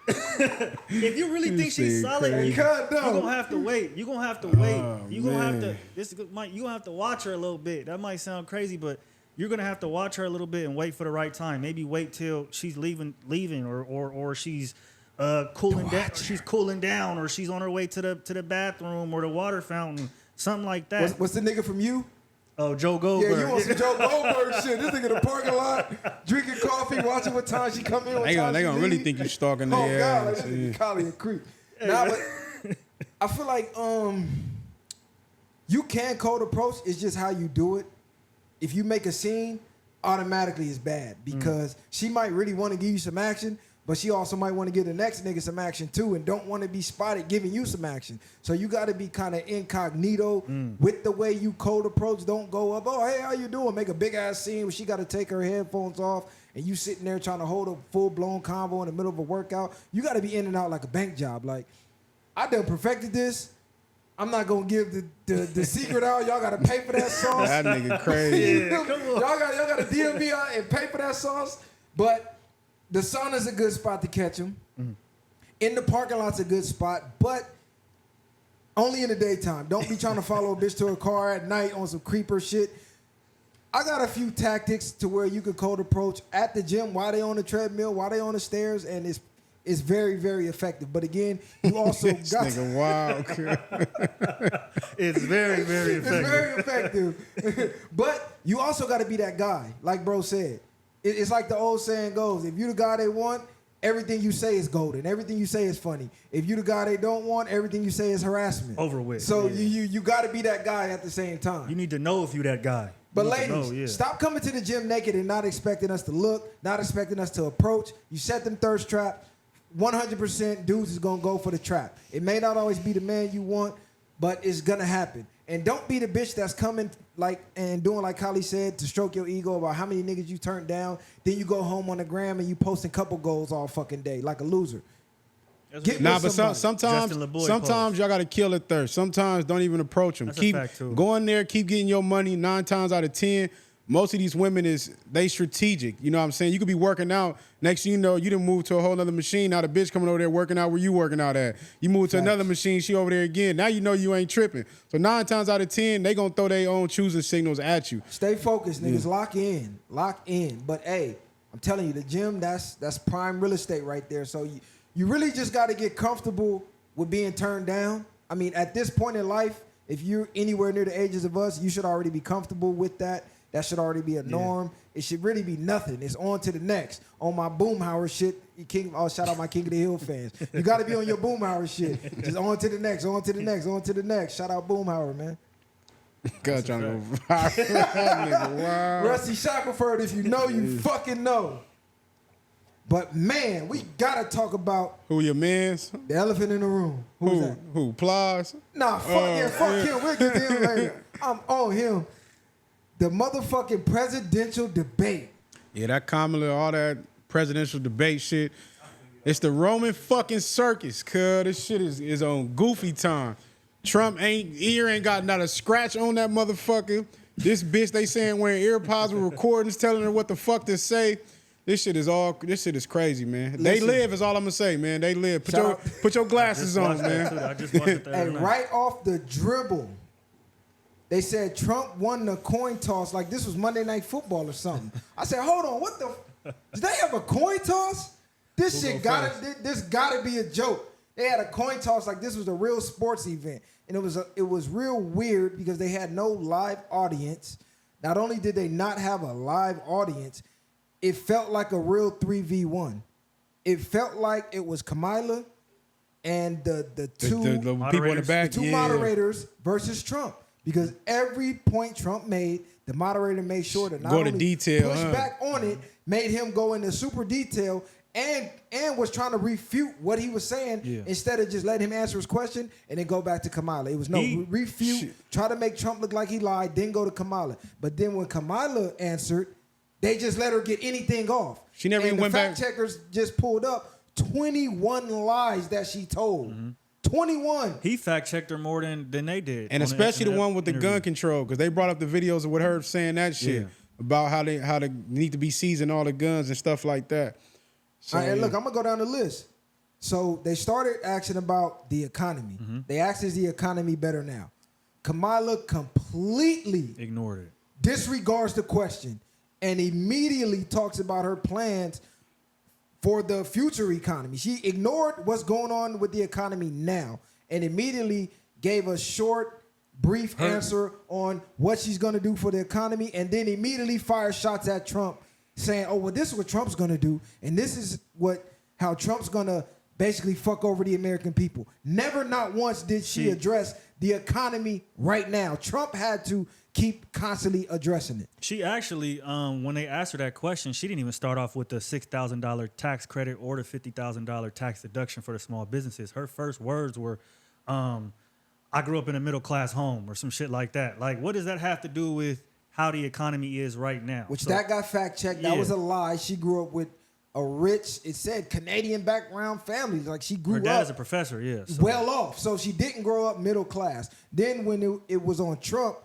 if you really think she's solid, you're gonna have to wait. You're gonna have to wait. You're gonna have to. You gonna have to watch her a little bit. That might sound crazy, but you're gonna have to watch her a little bit and wait for the right time. Maybe wait till she's leaving, or she's cooling down. She's cooling down, or she's on her way to the bathroom or the water fountain, something like that. What's the nigga from you? Oh, Joe Goldberg. Yeah, you want some Joe Goldberg shit. This nigga in the parking lot, drinking coffee, watching what time she come in, what time they gonna really think you stalking their ass. Oh, God, like, this nigga Collie a creep. Nah, but I feel like you can cold approach. It's just how you do it. If you make a scene, automatically it's bad because she might really want to give you some action, but she also might want to give the next nigga some action too and don't want to be spotted giving you some action. So you got to be kind of incognito with the way you cold approach. Don't go up, oh, hey, how you doing? Make a big-ass scene where she got to take her headphones off and you sitting there trying to hold a full-blown convo in the middle of a workout. You got to be in and out like a bank job. Like, I done perfected this. I'm not going to give the secret out. Y'all got to pay for that sauce. That nigga crazy. Yeah, come on. Y'all got to DM me out and pay for that sauce. But the sauna's a good spot to catch them. In the parking lot's a good spot, but only in the daytime. Don't be trying to follow a bitch to her car at night on some creeper shit. I got a few tactics to where you can cold approach at the gym while they on the treadmill, while they on the stairs, and it's very, very effective. But again, you also got nigga wild. It's very, very effective. It's very effective. But you also got to be that guy, like bro said. It's like the old saying goes, if you the guy they want, everything you say is golden. Everything you say is funny. If you the guy they don't want, everything you say is harassment. Over with. So you got to be that guy at the same time. You need to know if you that guy. But ladies, stop coming to the gym naked and not expecting us to look, not expecting us to approach. You set them thirst trap. 100% dudes is going to go for the trap. It may not always be the man you want, but it's going to happen. And don't be the bitch that's coming and doing like Kylie said to stroke your ego about how many niggas you turned down. Then you go home on the gram and you posting couple goals all fucking day like a loser. But sometimes y'all got to kill the thirst. Sometimes don't even approach them. That's keep a fact too. going there, keep getting your money. 9 times out of 10, most of these women they strategic. You know what I'm saying? You could be working out. Next thing you know, you done move to a whole other machine. Now the bitch coming over there working out where you working out at. You move to another machine, she over there again. Now you know you ain't tripping. So 9 times out of 10, they gonna throw their own choosing signals at you. Stay focused, niggas. Lock in. But hey, I'm telling you, the gym, that's prime real estate right there. So you really just got to get comfortable with being turned down. I mean, at this point in life, if you're anywhere near the ages of us, you should already be comfortable with that. That should already be a norm. It should really be nothing. It's on to the next. On my Boomhauer shit, shout out my King of the Hill fans. You got to be on your Boomhauer shit. Just on to the next, on to the next, on to the next. Shout out Boomhauer, man. God trying to go viral. Wow. Rusty Shackelford, if you know, you fucking know. But man, we gotta talk about who your mans? The elephant in the room. Who's that? Who? Plies? Nah, fuck him. We'll get to him later. I'm on him. The motherfucking presidential debate. Yeah, that Kamala, all that presidential debate shit. It's the Roman fucking circus, cuz this shit is on goofy time. Trump ain't got not a scratch on that motherfucker. This bitch, they saying wearing ear pods with recordings telling her what the fuck to say. This shit is crazy, man. Listen, they live is all I'm gonna say, man. They live. Put your glasses on, man. I just watched it the other And night. right off the dribble, they said Trump won the coin toss like this was Monday Night Football or something. I said, hold on, what the? Did they have a coin toss? This shit gotta be a joke. They had a coin toss like this was a real sports event, and it was real weird because they had no live audience. Not only did they not have a live audience, it felt like a real 3v1. It felt like it was Kamala and the two people in the back, the two moderators versus Trump. Because every point Trump made, the moderator made sure to not go to only detail, push back on it, made him go into super detail, and was trying to refute what he was saying instead of just letting him answer his question and then go back to Kamala. It was refute, try to make Trump look like he lied, then go to Kamala. But then when Kamala answered, they just let her get anything off. She never even went back. Fact checkers just pulled up 21 lies that she told. 21. He fact checked her more than they did, and especially the one with the gun control, because they brought up the videos of with her saying that shit about how they need to be seizing all the guns and stuff like that. So, all right, look, I'm gonna go down the list. So they started asking about the economy. They asked, is the economy better now? Kamala completely ignored it, disregards the question, and immediately talks about her plans for the future economy. She ignored what's going on with the economy now and immediately gave a short, brief answer on what she's going to do for the economy, and then immediately fired shots at Trump saying, oh, well, this is what Trump's going to do, and this is how Trump's going to basically fuck over the American people. Never, not once did she address the economy right now. Trump had to keep constantly addressing it. She actually, when they asked her that question, she didn't even start off with the $6,000 tax credit or the $50,000 tax deduction for the small businesses. Her first words were, I grew up in a middle-class home or some shit like that. Like, what does that have to do with how the economy is right now? Which that got fact-checked. That was a lie. She grew up with a rich, it said Canadian background family. Like she grew up. Her dad is a professor, so. Well off. So she didn't grow up middle class. Then when it was on Trump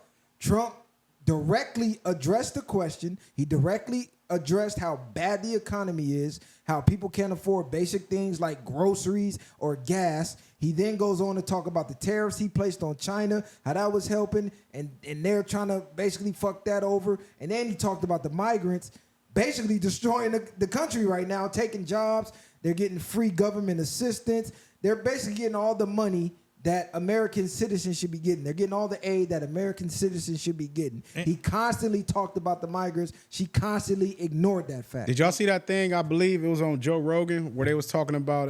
directly addressed the question. He directly addressed how bad the economy is, how people can't afford basic things like groceries or gas. He then goes on to talk about the tariffs he placed on China, how that was helping, and they're trying to basically fuck that over. And then he talked about the migrants basically destroying the country right now, taking jobs. They're getting free government assistance. They're basically getting all the money that American citizens should be getting. They're getting all the aid that American citizens should be getting. He constantly talked about the migrants. She constantly ignored that fact. Did y'all see that thing? I believe it was on Joe Rogan where they was talking about,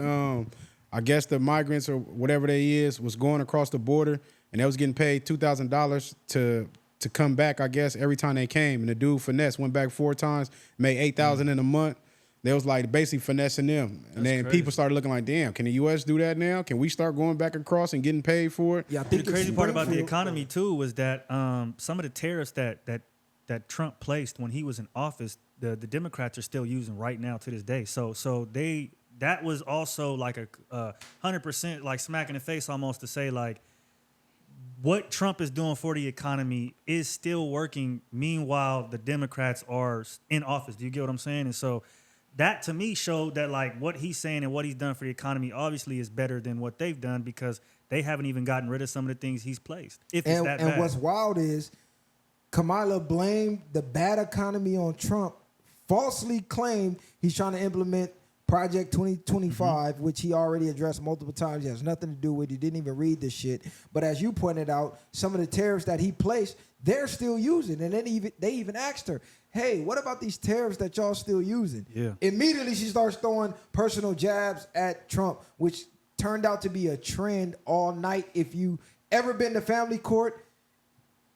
I guess the migrants or whatever they is was going across the border and they was getting paid $2,000 to come back, I guess, every time they came. And the dude finesse went back 4 times, made $8,000 in a month. They was like basically finessing them. And then people started looking like, damn, can the U.S. do that now? Can we start going back across and getting paid for it? Yeah, I think the crazy part about the economy, too, was that some of the tariffs that Trump placed when he was in office, the Democrats are still using right now to this day. So that was also like a 100% like smack in the face almost to say like, what Trump is doing for the economy is still working. Meanwhile, the Democrats are in office. Do you get what I'm saying? And so that to me showed that like what he's saying and what he's done for the economy obviously is better than what they've done because they haven't even gotten rid of some of the things he's placed. And what's wild is Kamala blamed the bad economy on Trump, falsely claimed he's trying to implement Project 2025, which he already addressed multiple times. He has nothing to do with. He didn't even read this shit. But as you pointed out, some of the tariffs that he placed, they're still using. And then they even asked her, hey, what about these tariffs that y'all still using? Yeah. Immediately she starts throwing personal jabs at Trump, which turned out to be a trend all night. If you ever been to family court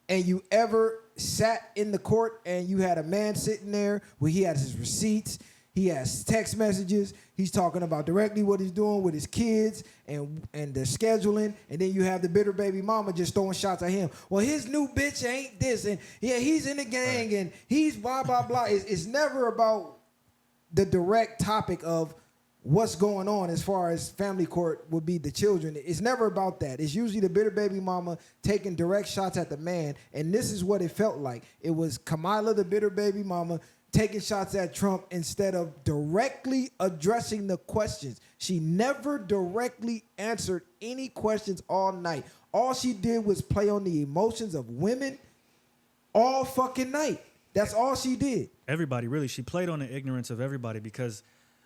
and you ever sat in the court and you had a man sitting there where he has his receipts, he has text messages, he's talking about directly what he's doing with his kids and the scheduling, and then you have the bitter baby mama just throwing shots at him. Well, his new bitch ain't this, and yeah, he's in the gang, and he's blah, blah, blah. It's never about the direct topic of what's going on as far as family court would be the children. It's never about that. It's usually the bitter baby mama taking direct shots at the man, and this is what it felt like. It was Kamala, the bitter baby mama, taking shots at Trump instead of directly addressing the questions. She never directly answered any questions all night. All she did was play on the emotions of women all fucking night. That's all she did. Everybody, really. She played on the ignorance of everybody because,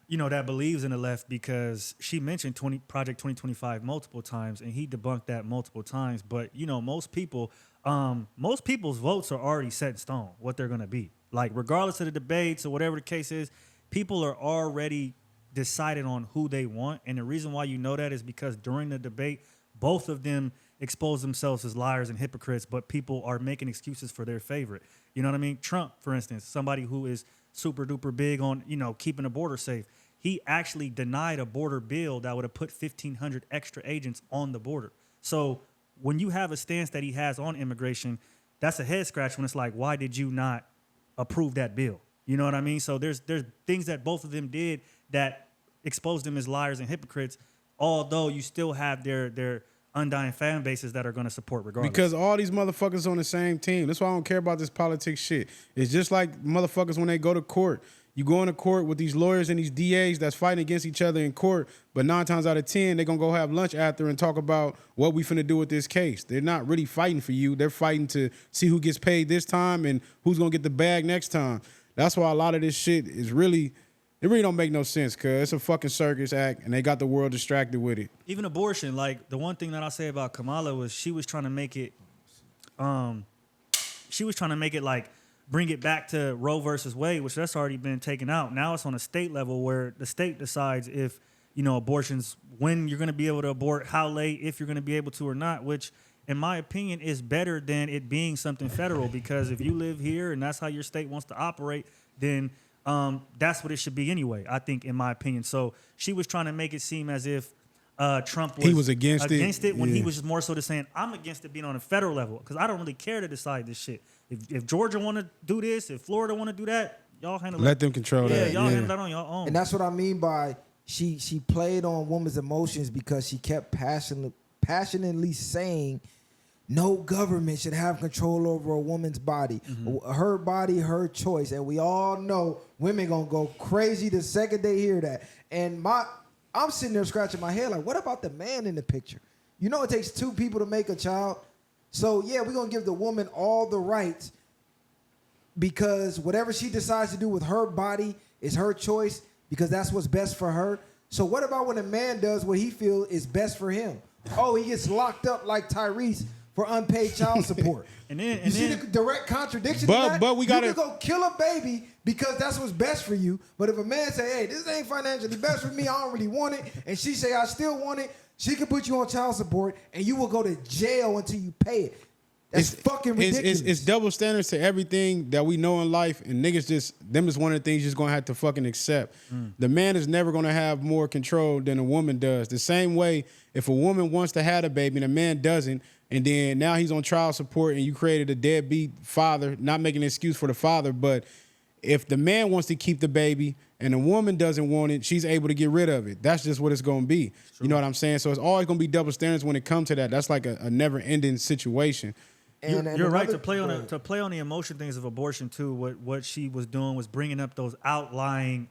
you know, that believes in the left, because she mentioned Project 2025 multiple times, and he debunked that multiple times. But, you know, most people's votes are already set in stone, what they're going to be. Like, regardless of the debates or whatever the case is, people are already decided on who they want. And the reason why you know that is because during the debate, both of them expose themselves as liars and hypocrites, but people are making excuses for their favorite. You know what I mean? Trump, for instance, somebody who is super duper big on, you know, keeping the border safe. He actually denied a border bill that would have put 1,500 extra agents on the border. So when you have a stance that he has on immigration, that's a head scratch when it's like, why did you not approve that bill? You know what I mean? So there's things that both of them did that exposed them as liars and hypocrites, although you still have their undying fan bases that are going to support regardless. Because all these motherfuckers on the same team. That's why I don't care about this politics shit. It's just like motherfuckers when they go to court. You go into court with these lawyers and these DAs that's fighting against each other in court, but 9 times out of 10, they're going to go have lunch after and talk about what we finna do with this case. They're not really fighting for you. They're fighting to see who gets paid this time and who's going to get the bag next time. That's why a lot of this shit is really, it really don't make no sense, cuz it's a fucking circus act and they got the world distracted with it. Even abortion, like the one thing that I'll say about Kamala was she was trying to make it like, bring it back to Roe versus Wade, which that's already been taken out. Now it's on a state level where the state decides if, you know, abortions, when you're going to be able to abort, how late, if you're going to be able to or not, which in my opinion is better than it being something federal, because if you live here and that's how your state wants to operate, then that's what it should be anyway, I think, in my opinion. So she was trying to make it seem as if Trump was against it when yeah. he was just more so just saying, I'm against it being on a federal level because I don't really care to decide this shit. If Georgia want to do this, if Florida want to do that, y'all handle it. Let them control that. Yeah, y'all handle that on your own. And that's what I mean by she played on women's emotions because she kept passionately saying no government should have control over a woman's body. Mm-hmm. Her body, her choice. And we all know women gonna go crazy the second they hear that. And I'm sitting there scratching my head like, what about the man in the picture? You know it takes 2 people to make a child. So, yeah, we're going to give the woman all the rights because whatever she decides to do with her body is her choice because that's what's best for her. So what about when a man does what he feels is best for him? Oh, he gets locked up like Tyrese for unpaid child support. You see the direct contradiction in that? But we got to go kill a baby because that's what's best for you. But if a man say, hey, this ain't financially best for me, I don't really want it, and she say, I still want it, she can put you on child support, and you will go to jail until you pay it. That's fucking ridiculous. It's double standards to everything that we know in life, and niggas just one of the things you're just gonna have to fucking accept. The man is never gonna have more control than a woman does. The same way, if a woman wants to have a baby and a man doesn't, and then now he's on child support and you created a deadbeat father, not making an excuse for the father, but if the man wants to keep the baby and the woman doesn't want it, she's able to get rid of it. That's just what it's going to be. You know what I'm saying? So it's always going to be double standards when it comes to that. That's like a never-ending situation. You're right to play on the emotion things of abortion too. What she was doing was bringing up those outlying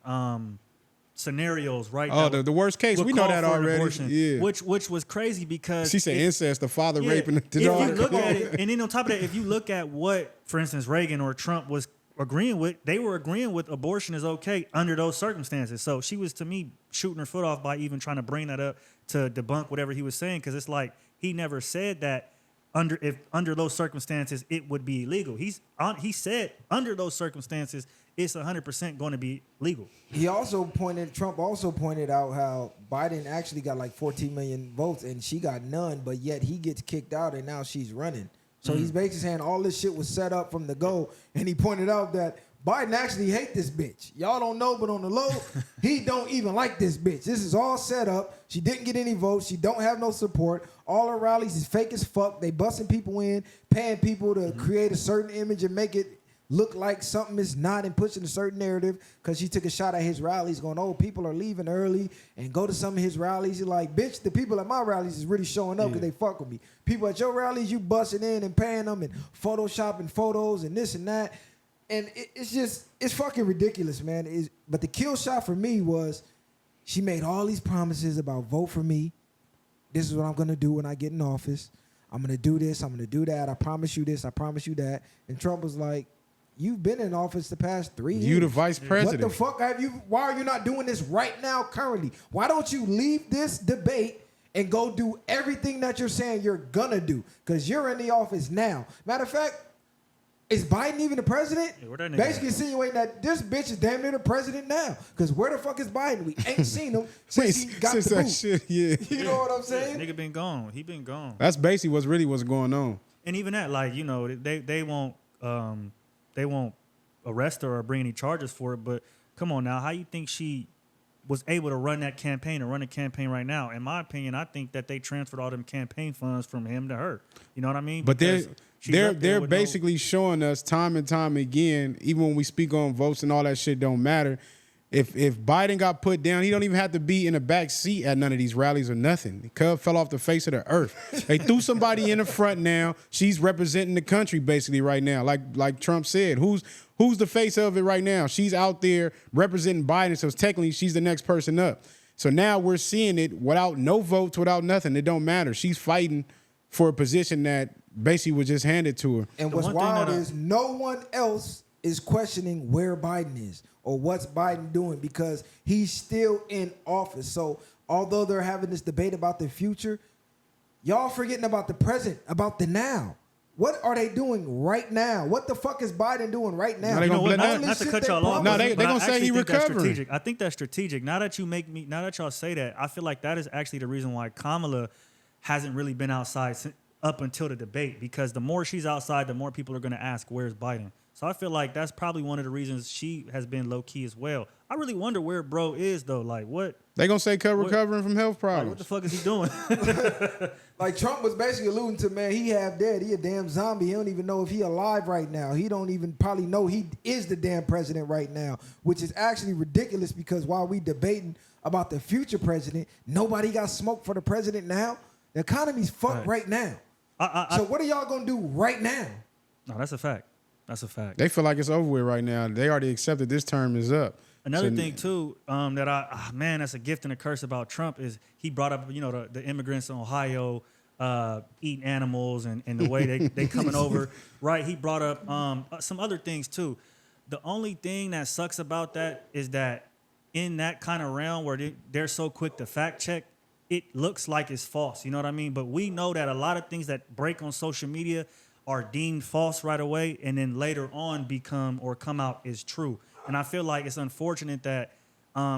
scenarios, right? Oh, the worst case. We know that already. Yeah. Which was crazy because she said incest, the father raping the daughter. If you look at it, and then on top of that, if you look at what, for instance, Reagan or Trump was agreeing with abortion is okay under those circumstances. So she was, to me, shooting her foot off by even trying to bring that up to debunk whatever he was saying, because it's like he never said that under those circumstances it would be illegal. He said under those circumstances it's 100% going to be legal. Trump also pointed out how Biden actually got like 14 million votes and she got none, but yet he gets kicked out and now she's running. So he's basically saying all this shit was set up from the go, and he pointed out that Biden actually hate this bitch. Y'all don't know, but on the low, he don't even like this bitch. This is all set up. She didn't get any votes. She don't have no support. All her rallies is fake as fuck. They busting people in, paying people to create a certain image and make it look like something is not, and pushing a certain narrative, because she took a shot at his rallies going, oh, people are leaving early and go to some of his rallies. You're like, bitch, the people at my rallies is really showing up because they fuck with me. People at your rallies, you busting in and paying them and photoshopping photos and this and that. And it's fucking ridiculous, man. But the kill shot for me was she made all these promises about vote for me. This is what I'm going to do when I get in office. I'm going to do this. I'm going to do that. I promise you this. I promise you that. And Trump was like, you've been in office the past 3 years. You the vice president. What the fuck have you? Why are you not doing this right now, currently? Why don't you leave this debate and go do everything that you're saying you're gonna do? Because you're in the office now. Matter of fact, is Biden even the president? Yeah, basically insinuating that this bitch is damn near the president now. Because where the fuck is Biden? We ain't seen him since he got the boot. Shit, yeah. You know what I'm saying? Nigga been gone. He been gone. That's basically what's going on. And even that, like, you know, they won't arrest her or bring any charges for it. But come on now, how you think she was able to run that campaign and run a campaign right now? In my opinion, I think that they transferred all them campaign funds from him to her. You know what I mean? But they're basically no... showing us time and time again, even when we speak on votes and all that shit don't matter. If Biden got put down, he don't even have to be in the back seat at none of these rallies or nothing. Cub fell off the face of the earth. They threw somebody in the front now. She's representing the country basically right now. Like Trump said, who's the face of it right now? She's out there representing Biden, so technically she's the next person up. So now we're seeing it without no votes, without nothing. It don't matter. She's fighting for a position that basically was just handed to her. And what's wild is no one else is questioning where Biden is or what's Biden doing, because he's still in office. So although they're having this debate about the future, y'all forgetting about the present, about the now. What are they doing right now? What the fuck is Biden doing right now? Not to cut y'all off. No, they gonna say he recovering. I think that's strategic. Now that y'all say that, I feel like that is actually the reason why Kamala hasn't really been outside up until the debate, because the more she's outside, the more people are going to ask, where's Biden? So I feel like that's probably one of the reasons she has been low key as well. I really wonder where bro is though. Like what? They gonna say recovering from health problems. Like, what the fuck is he doing? Like Trump was basically alluding to, man, he half dead. He a damn zombie. He don't even know if he alive right now. He don't even probably know he is the damn president right now, which is actually ridiculous, because while we debating about the future president, nobody got smoked for the president now. The economy's fucked right now. So what are y'all gonna do right now? No, that's a fact. That's a fact. They feel like it's over with right now. They already accepted this term is up. Another thing too, that that's a gift and a curse about Trump is he brought up, you know, the immigrants in Ohio eating animals and the way they coming over, right? He brought up some other things too. The only thing that sucks about that is that in that kind of realm where they're so quick to fact check, it looks like it's false. You know what I mean? But we know that a lot of things that break on social media are deemed false right away and then later on come out as true. And I feel like it's unfortunate that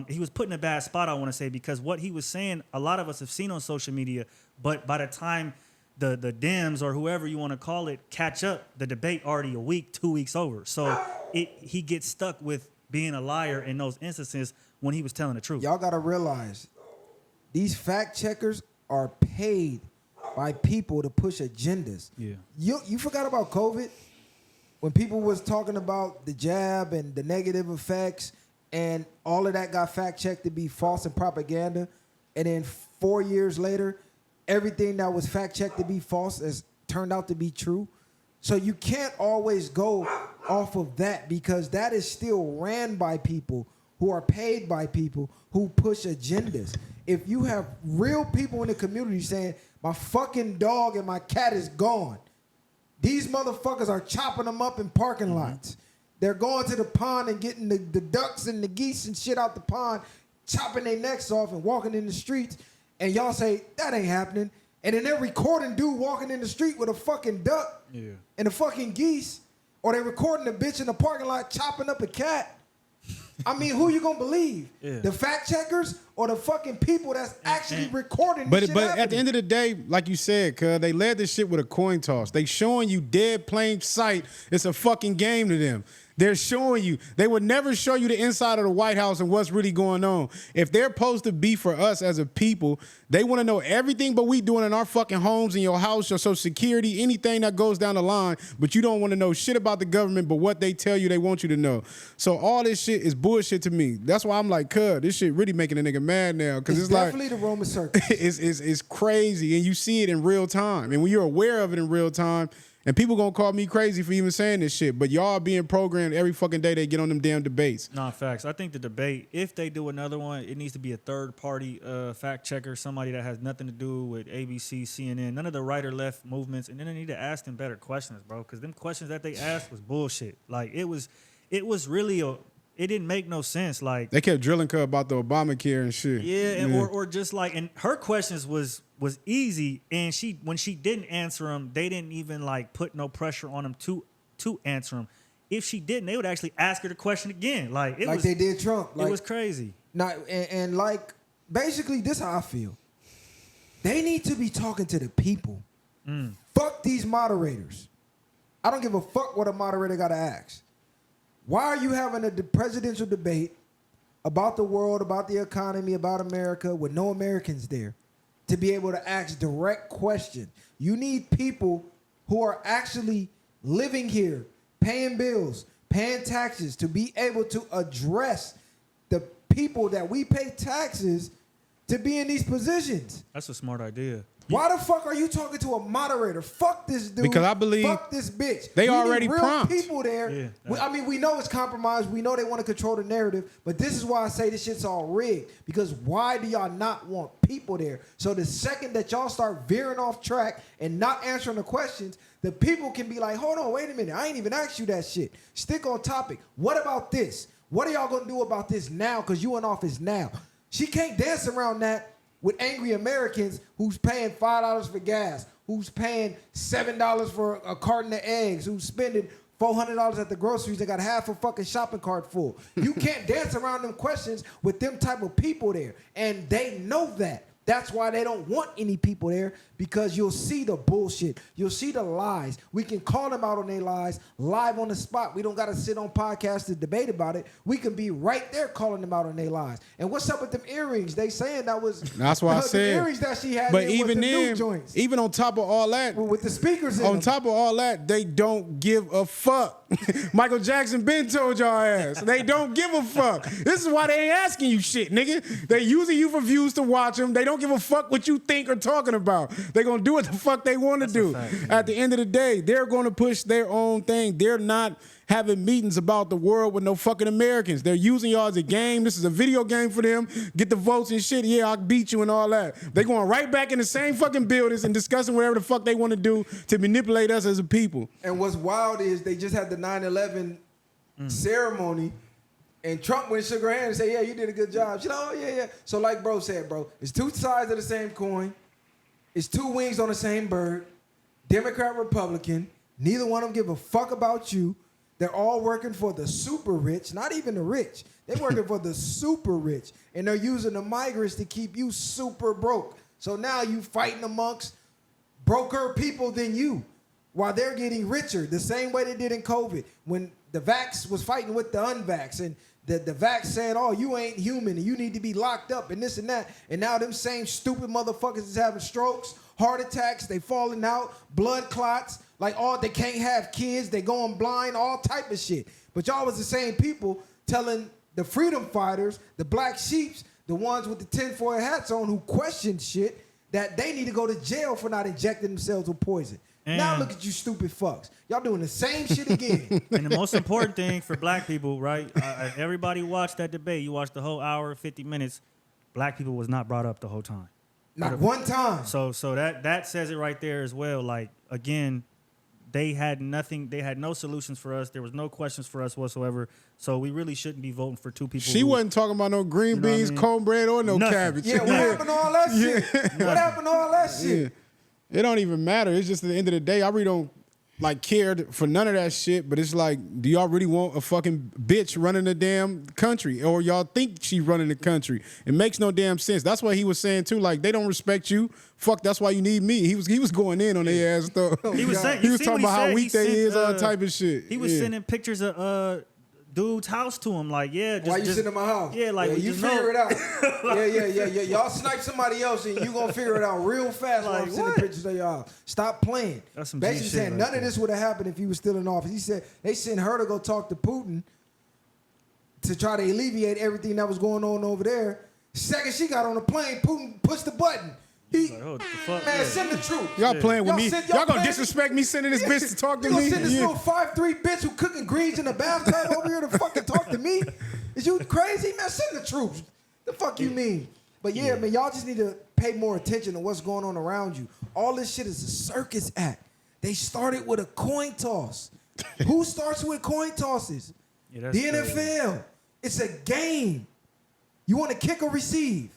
he was put in a bad spot, I want to say, because what he was saying, a lot of us have seen on social media, but by the time the Dems or whoever you want to call it catch up, the debate already a week, 2 weeks over. So he gets stuck with being a liar in those instances when he was telling the truth. Y'all got to realize these fact checkers are paid by people to push agendas. Yeah. You forgot about COVID? When people was talking about the jab and the negative effects and all of that got fact-checked to be false and propaganda, and then 4 years later, everything that was fact-checked to be false has turned out to be true. So you can't always go off of that, because that is still ran by people who are paid by people who push agendas. If you have real people in the community saying, my fucking dog and my cat is gone, these motherfuckers are chopping them up in parking lots. They're going to the pond and getting the ducks and the geese and shit out the pond, chopping their necks off and walking in the streets. And y'all say, that ain't happening. And then they're recording dude walking in the street with a fucking duck and a fucking geese. Or they're recording a bitch in the parking lot chopping up a cat. I mean, who you gonna believe? Yeah. The fact checkers or the fucking people that's actually recording this shit But at the end of the day, like you said, cuz they led this shit with a coin toss. They showing you dead plain sight. It's a fucking game to them. They're showing you. They would never show you the inside of the White House and what's really going on. If they're supposed to be for us as a people, they want to know everything but we doing in our fucking homes, in your house, your social security, anything that goes down the line, but you don't want to know shit about the government but what they tell you they want you to know. So all this shit is bullshit to me. That's why I'm like, cuz, this shit really making a nigga mad now. Because it's definitely like, the Roman circus. It's crazy, and you see it in real time. And when you're aware of it in real time, and people gonna call me crazy for even saying this shit, but y'all being programmed every fucking day they get on them damn debates. Nah, facts. I think the debate, if they do another one, it needs to be a third-party fact checker, somebody that has nothing to do with ABC, CNN, none of the right-or-left movements, and then they need to ask them better questions, bro, because them questions that they asked was bullshit. Like, it was really it didn't make no sense. Like, they kept drilling her about the Obamacare and shit. Yeah, and or just like, and her questions was easy, and when she didn't answer them, they didn't even like put no pressure on them to answer them. If she didn't, they would actually ask her the question again. Like they did Trump. Like, it was crazy. And like basically this how I feel. They need to be talking to the people. Fuck these moderators. I don't give a fuck what a moderator gotta ask. Why are you having a presidential debate about the world, about the economy, about America with no Americans there to be able to ask direct questions? You need people who are actually living here, paying bills, paying taxes, to be able to address the people that we pay taxes to be in these positions. That's a smart idea. Why the fuck are you talking to a moderator? Fuck this dude. Because I believe fuck this bitch. They we already need real prompt people there. Yeah, we know it's compromised. We know they want to control the narrative. But this is why I say this shit's all rigged. Because why do y'all not want people there? So the second that y'all start veering off track and not answering the questions, the people can be like, hold on, wait a minute. I ain't even asked you that shit. Stick on topic. What about this? What are y'all going to do about this now? Because you in office now. She can't dance around that with angry Americans who's paying $5 for gas, who's paying $7 for a carton of eggs, who's spending $400 at the groceries and got half a fucking shopping cart full. You can't dance around them questions with them type of people there. And they know that. That's why they don't want any people there, because you'll see the bullshit. You'll see the lies. We can call them out on their lies live on the spot. We don't got to sit on podcasts to debate about it. We can be right there calling them out on their lies. And what's up with them earrings? They saying that was... That's why I said... The earrings that she had but in even with the then, new joints. even on top of all that... With the speakers in on them. top of all that, they don't give a fuck. Michael Jackson been told y'all ass. They don't give a fuck. This is why they ain't asking you shit, nigga. They using you for views to watch them. They don't give a fuck what you think or talking about. They gonna do what the fuck they want to do. At the end of the day, they're gonna push their own thing. They're not having meetings about the world with no fucking Americans. They're using y'all as a game. This is a video game for them. Get the votes and shit. Yeah, I'll beat you and all that. They going right back in the same fucking buildings and discussing whatever the fuck they want to do to manipulate us as a people. And what's wild is they just had the 9/11 ceremony, and Trump went and shook her hand and said, yeah, you did a good job. She like, oh, yeah. So like bro said, bro, it's two sides of the same coin. It's two wings on the same bird. Democrat, Republican. Neither one of them give a fuck about you. They're all working for the super rich, not even the rich. They're working for the super rich. And they're using the migrants to keep you super broke. So now you fighting amongst broker people than you, while they're getting richer, the same way they did in COVID. When the vax was fighting with the unvax, and the vax said, oh, you ain't human, and you need to be locked up, and this and that. And now them same stupid motherfuckers is having strokes, heart attacks, they falling out, blood clots, like, oh, they can't have kids, they going blind, all type of shit. But y'all was the same people telling the freedom fighters, the black sheeps, the ones with the tinfoil hats on who questioned shit, that they need to go to jail for not injecting themselves with poison. And now look at you stupid fucks. Y'all doing the same shit again. And the most important thing for black people, right? Everybody watched that debate. You watched the whole hour, 50 minutes. Black people was not brought up the whole time. Not one time. So that says it right there as well. Like, again, they had nothing. They had no solutions for us. There was no questions for us whatsoever. So we really shouldn't be voting for two people. She wasn't talking about no green beans, cornbread, or no cabbage. Yeah, what happened to all that shit? What happened to all that shit? It don't even matter. It's just at the end of the day, I really don't care for none of that shit. But it's like, do y'all really want a fucking bitch running the damn country, or y'all think she's running the country? It makes no damn sense. That's what he was saying too. Like, they don't respect you. Fuck, that's why you need me. He was going in on their ass though. He was saying, he was talking about how weak they is, all type of shit. He was sending pictures of dude's house to him, like, why you sitting in my house? Yeah, like, you figure it out. Yeah. Y'all snipe somebody else and you gonna figure it out real fast. Like, while I'm sending pictures of y'all. Stop playing. That's some basically shit saying right none there. of this would have happened if he was still in office. He said they sent her to go talk to Putin to try to alleviate everything that was going on over there. Second she got on the plane, Putin pushed the button. What the fuck? Man, send the truth. Y'all playing with me. Y'all gonna playing- disrespect me sending this bitch to talk to You me? gonna send this little 5'3" bitch who cooking greens in the bathtub over here to fucking talk to me? Is you crazy, man? Send the truth. The fuck you mean? But yeah, man, y'all just need to pay more attention to what's going on around you. All this shit is a circus act. They started with a coin toss. Who starts with coin tosses? Yeah, The that's crazy. NFL. It's a game. You want to kick or receive?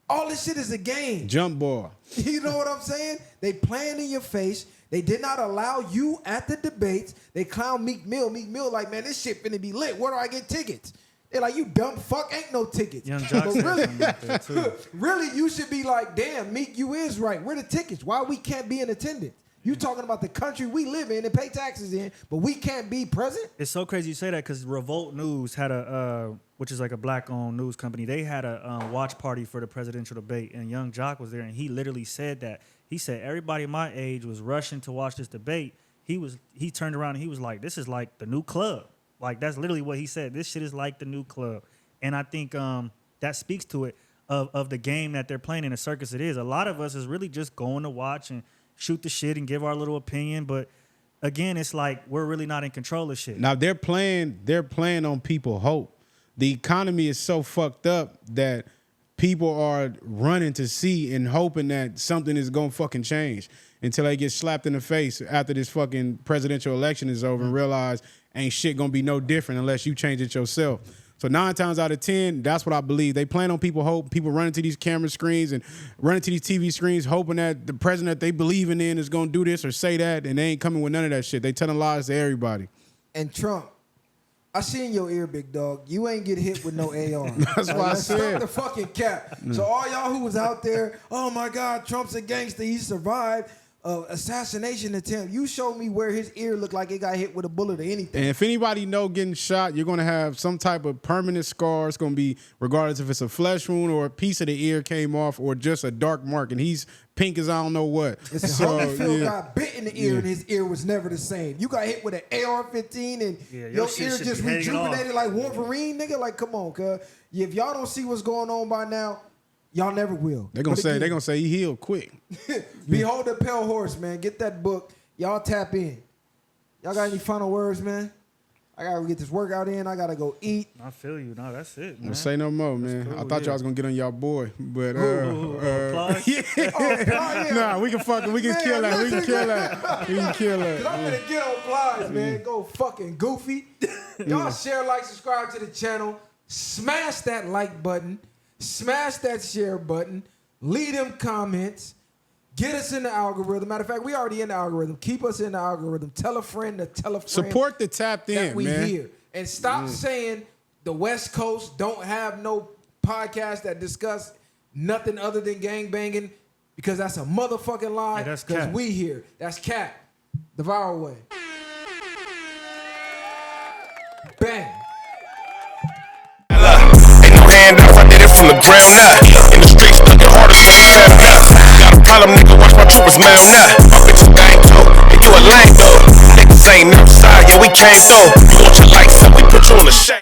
All this shit is a game. Jump ball. You know what I'm saying? They playing in your face. They did not allow you at the debates. They clown Meek Mill. Meek Mill like, man, this shit finna be lit. Where do I get tickets? They're like, you dumb fuck, ain't no tickets. Young Jock But said really, something like that, too. really, you should be like, damn, Meek, you is right. Where the tickets? Why we can't be in attendance? You talking about the country we live in and pay taxes in, but we can't be present? It's so crazy you say that because Revolt News had which is like a black-owned news company. They had a watch party for the presidential debate, and Young Jock was there, and he literally said that. He said everybody my age was rushing to watch this debate. He turned around and he was like, "This is like the new club." Like, that's literally what he said. This shit is like the new club, and I think that speaks to it of the game that they're playing in the circus. It is a lot of us is really just going to watch and shoot the shit and give our little opinion, but again, it's like we're really not in control of shit. Now they're playing on people hope. The economy is so fucked up that people are running to see and hoping that something is gonna fucking change until they get slapped in the face after this fucking presidential election is over and realize ain't shit gonna be no different unless you change it yourself. So 9 times out of 10, that's what I believe. They plan on people hope. People running to these camera screens and running to these TV screens hoping that the president they believe in is going to do this or say that, and they ain't coming with none of that shit. They telling lies to everybody. And Trump, I seen your ear, big dog. You ain't get hit with no AR. That's why I said. Stop the fucking cap. So all y'all who was out there, oh my God, Trump's a gangster. He survived assassination attempt. You showed me where his ear looked like it got hit with a bullet or anything. And if anybody know getting shot, you're going to have some type of permanent scar. It's going to be regardless if it's a flesh wound or a piece of the ear came off or just a dark mark. And he's pink as I don't know what. Holyfield got bit in the ear and his ear was never the same. You got hit with an AR-15 and your ear just rejuvenated like Wolverine, nigga. Like, come on, cuz. If y'all don't see what's going on by now, y'all never will. They're gonna say he healed quick. Behold the Pale Horse, man. Get that book. Y'all tap in. Y'all got any final words, man? I gotta get this workout in. I gotta go eat. I feel you. No, that's it, man. Don't say no more, man. cool, I thought y'all was gonna get on y'all boy, but applause? Nah, we can kill that. We can kill that. We can kill that. Cause I'm gonna get on Plies, man. Go fucking goofy. Y'all share, like, subscribe to the channel. Smash that like button. Smash that share button. Leave them comments. Get us in the algorithm. Matter of fact, we already in the algorithm. Keep us in the algorithm. Tell a friend to tell a friend. Support the tapped in, that we man. here. And stop saying the West Coast don't have no podcast that discuss nothing other than gangbanging, because that's a motherfucking lie. Hey, that's because cap. we here. That's cap. The viral way. Bang. Ain't no handouts, I did it from the ground up. In the streets, looking harder than found up. Got a problem, nigga, watch my troopers mount up. My bitches gang too, and you a lame though. Niggas ain't outside, yeah, we came though. You want your lights up, we put you on the shake.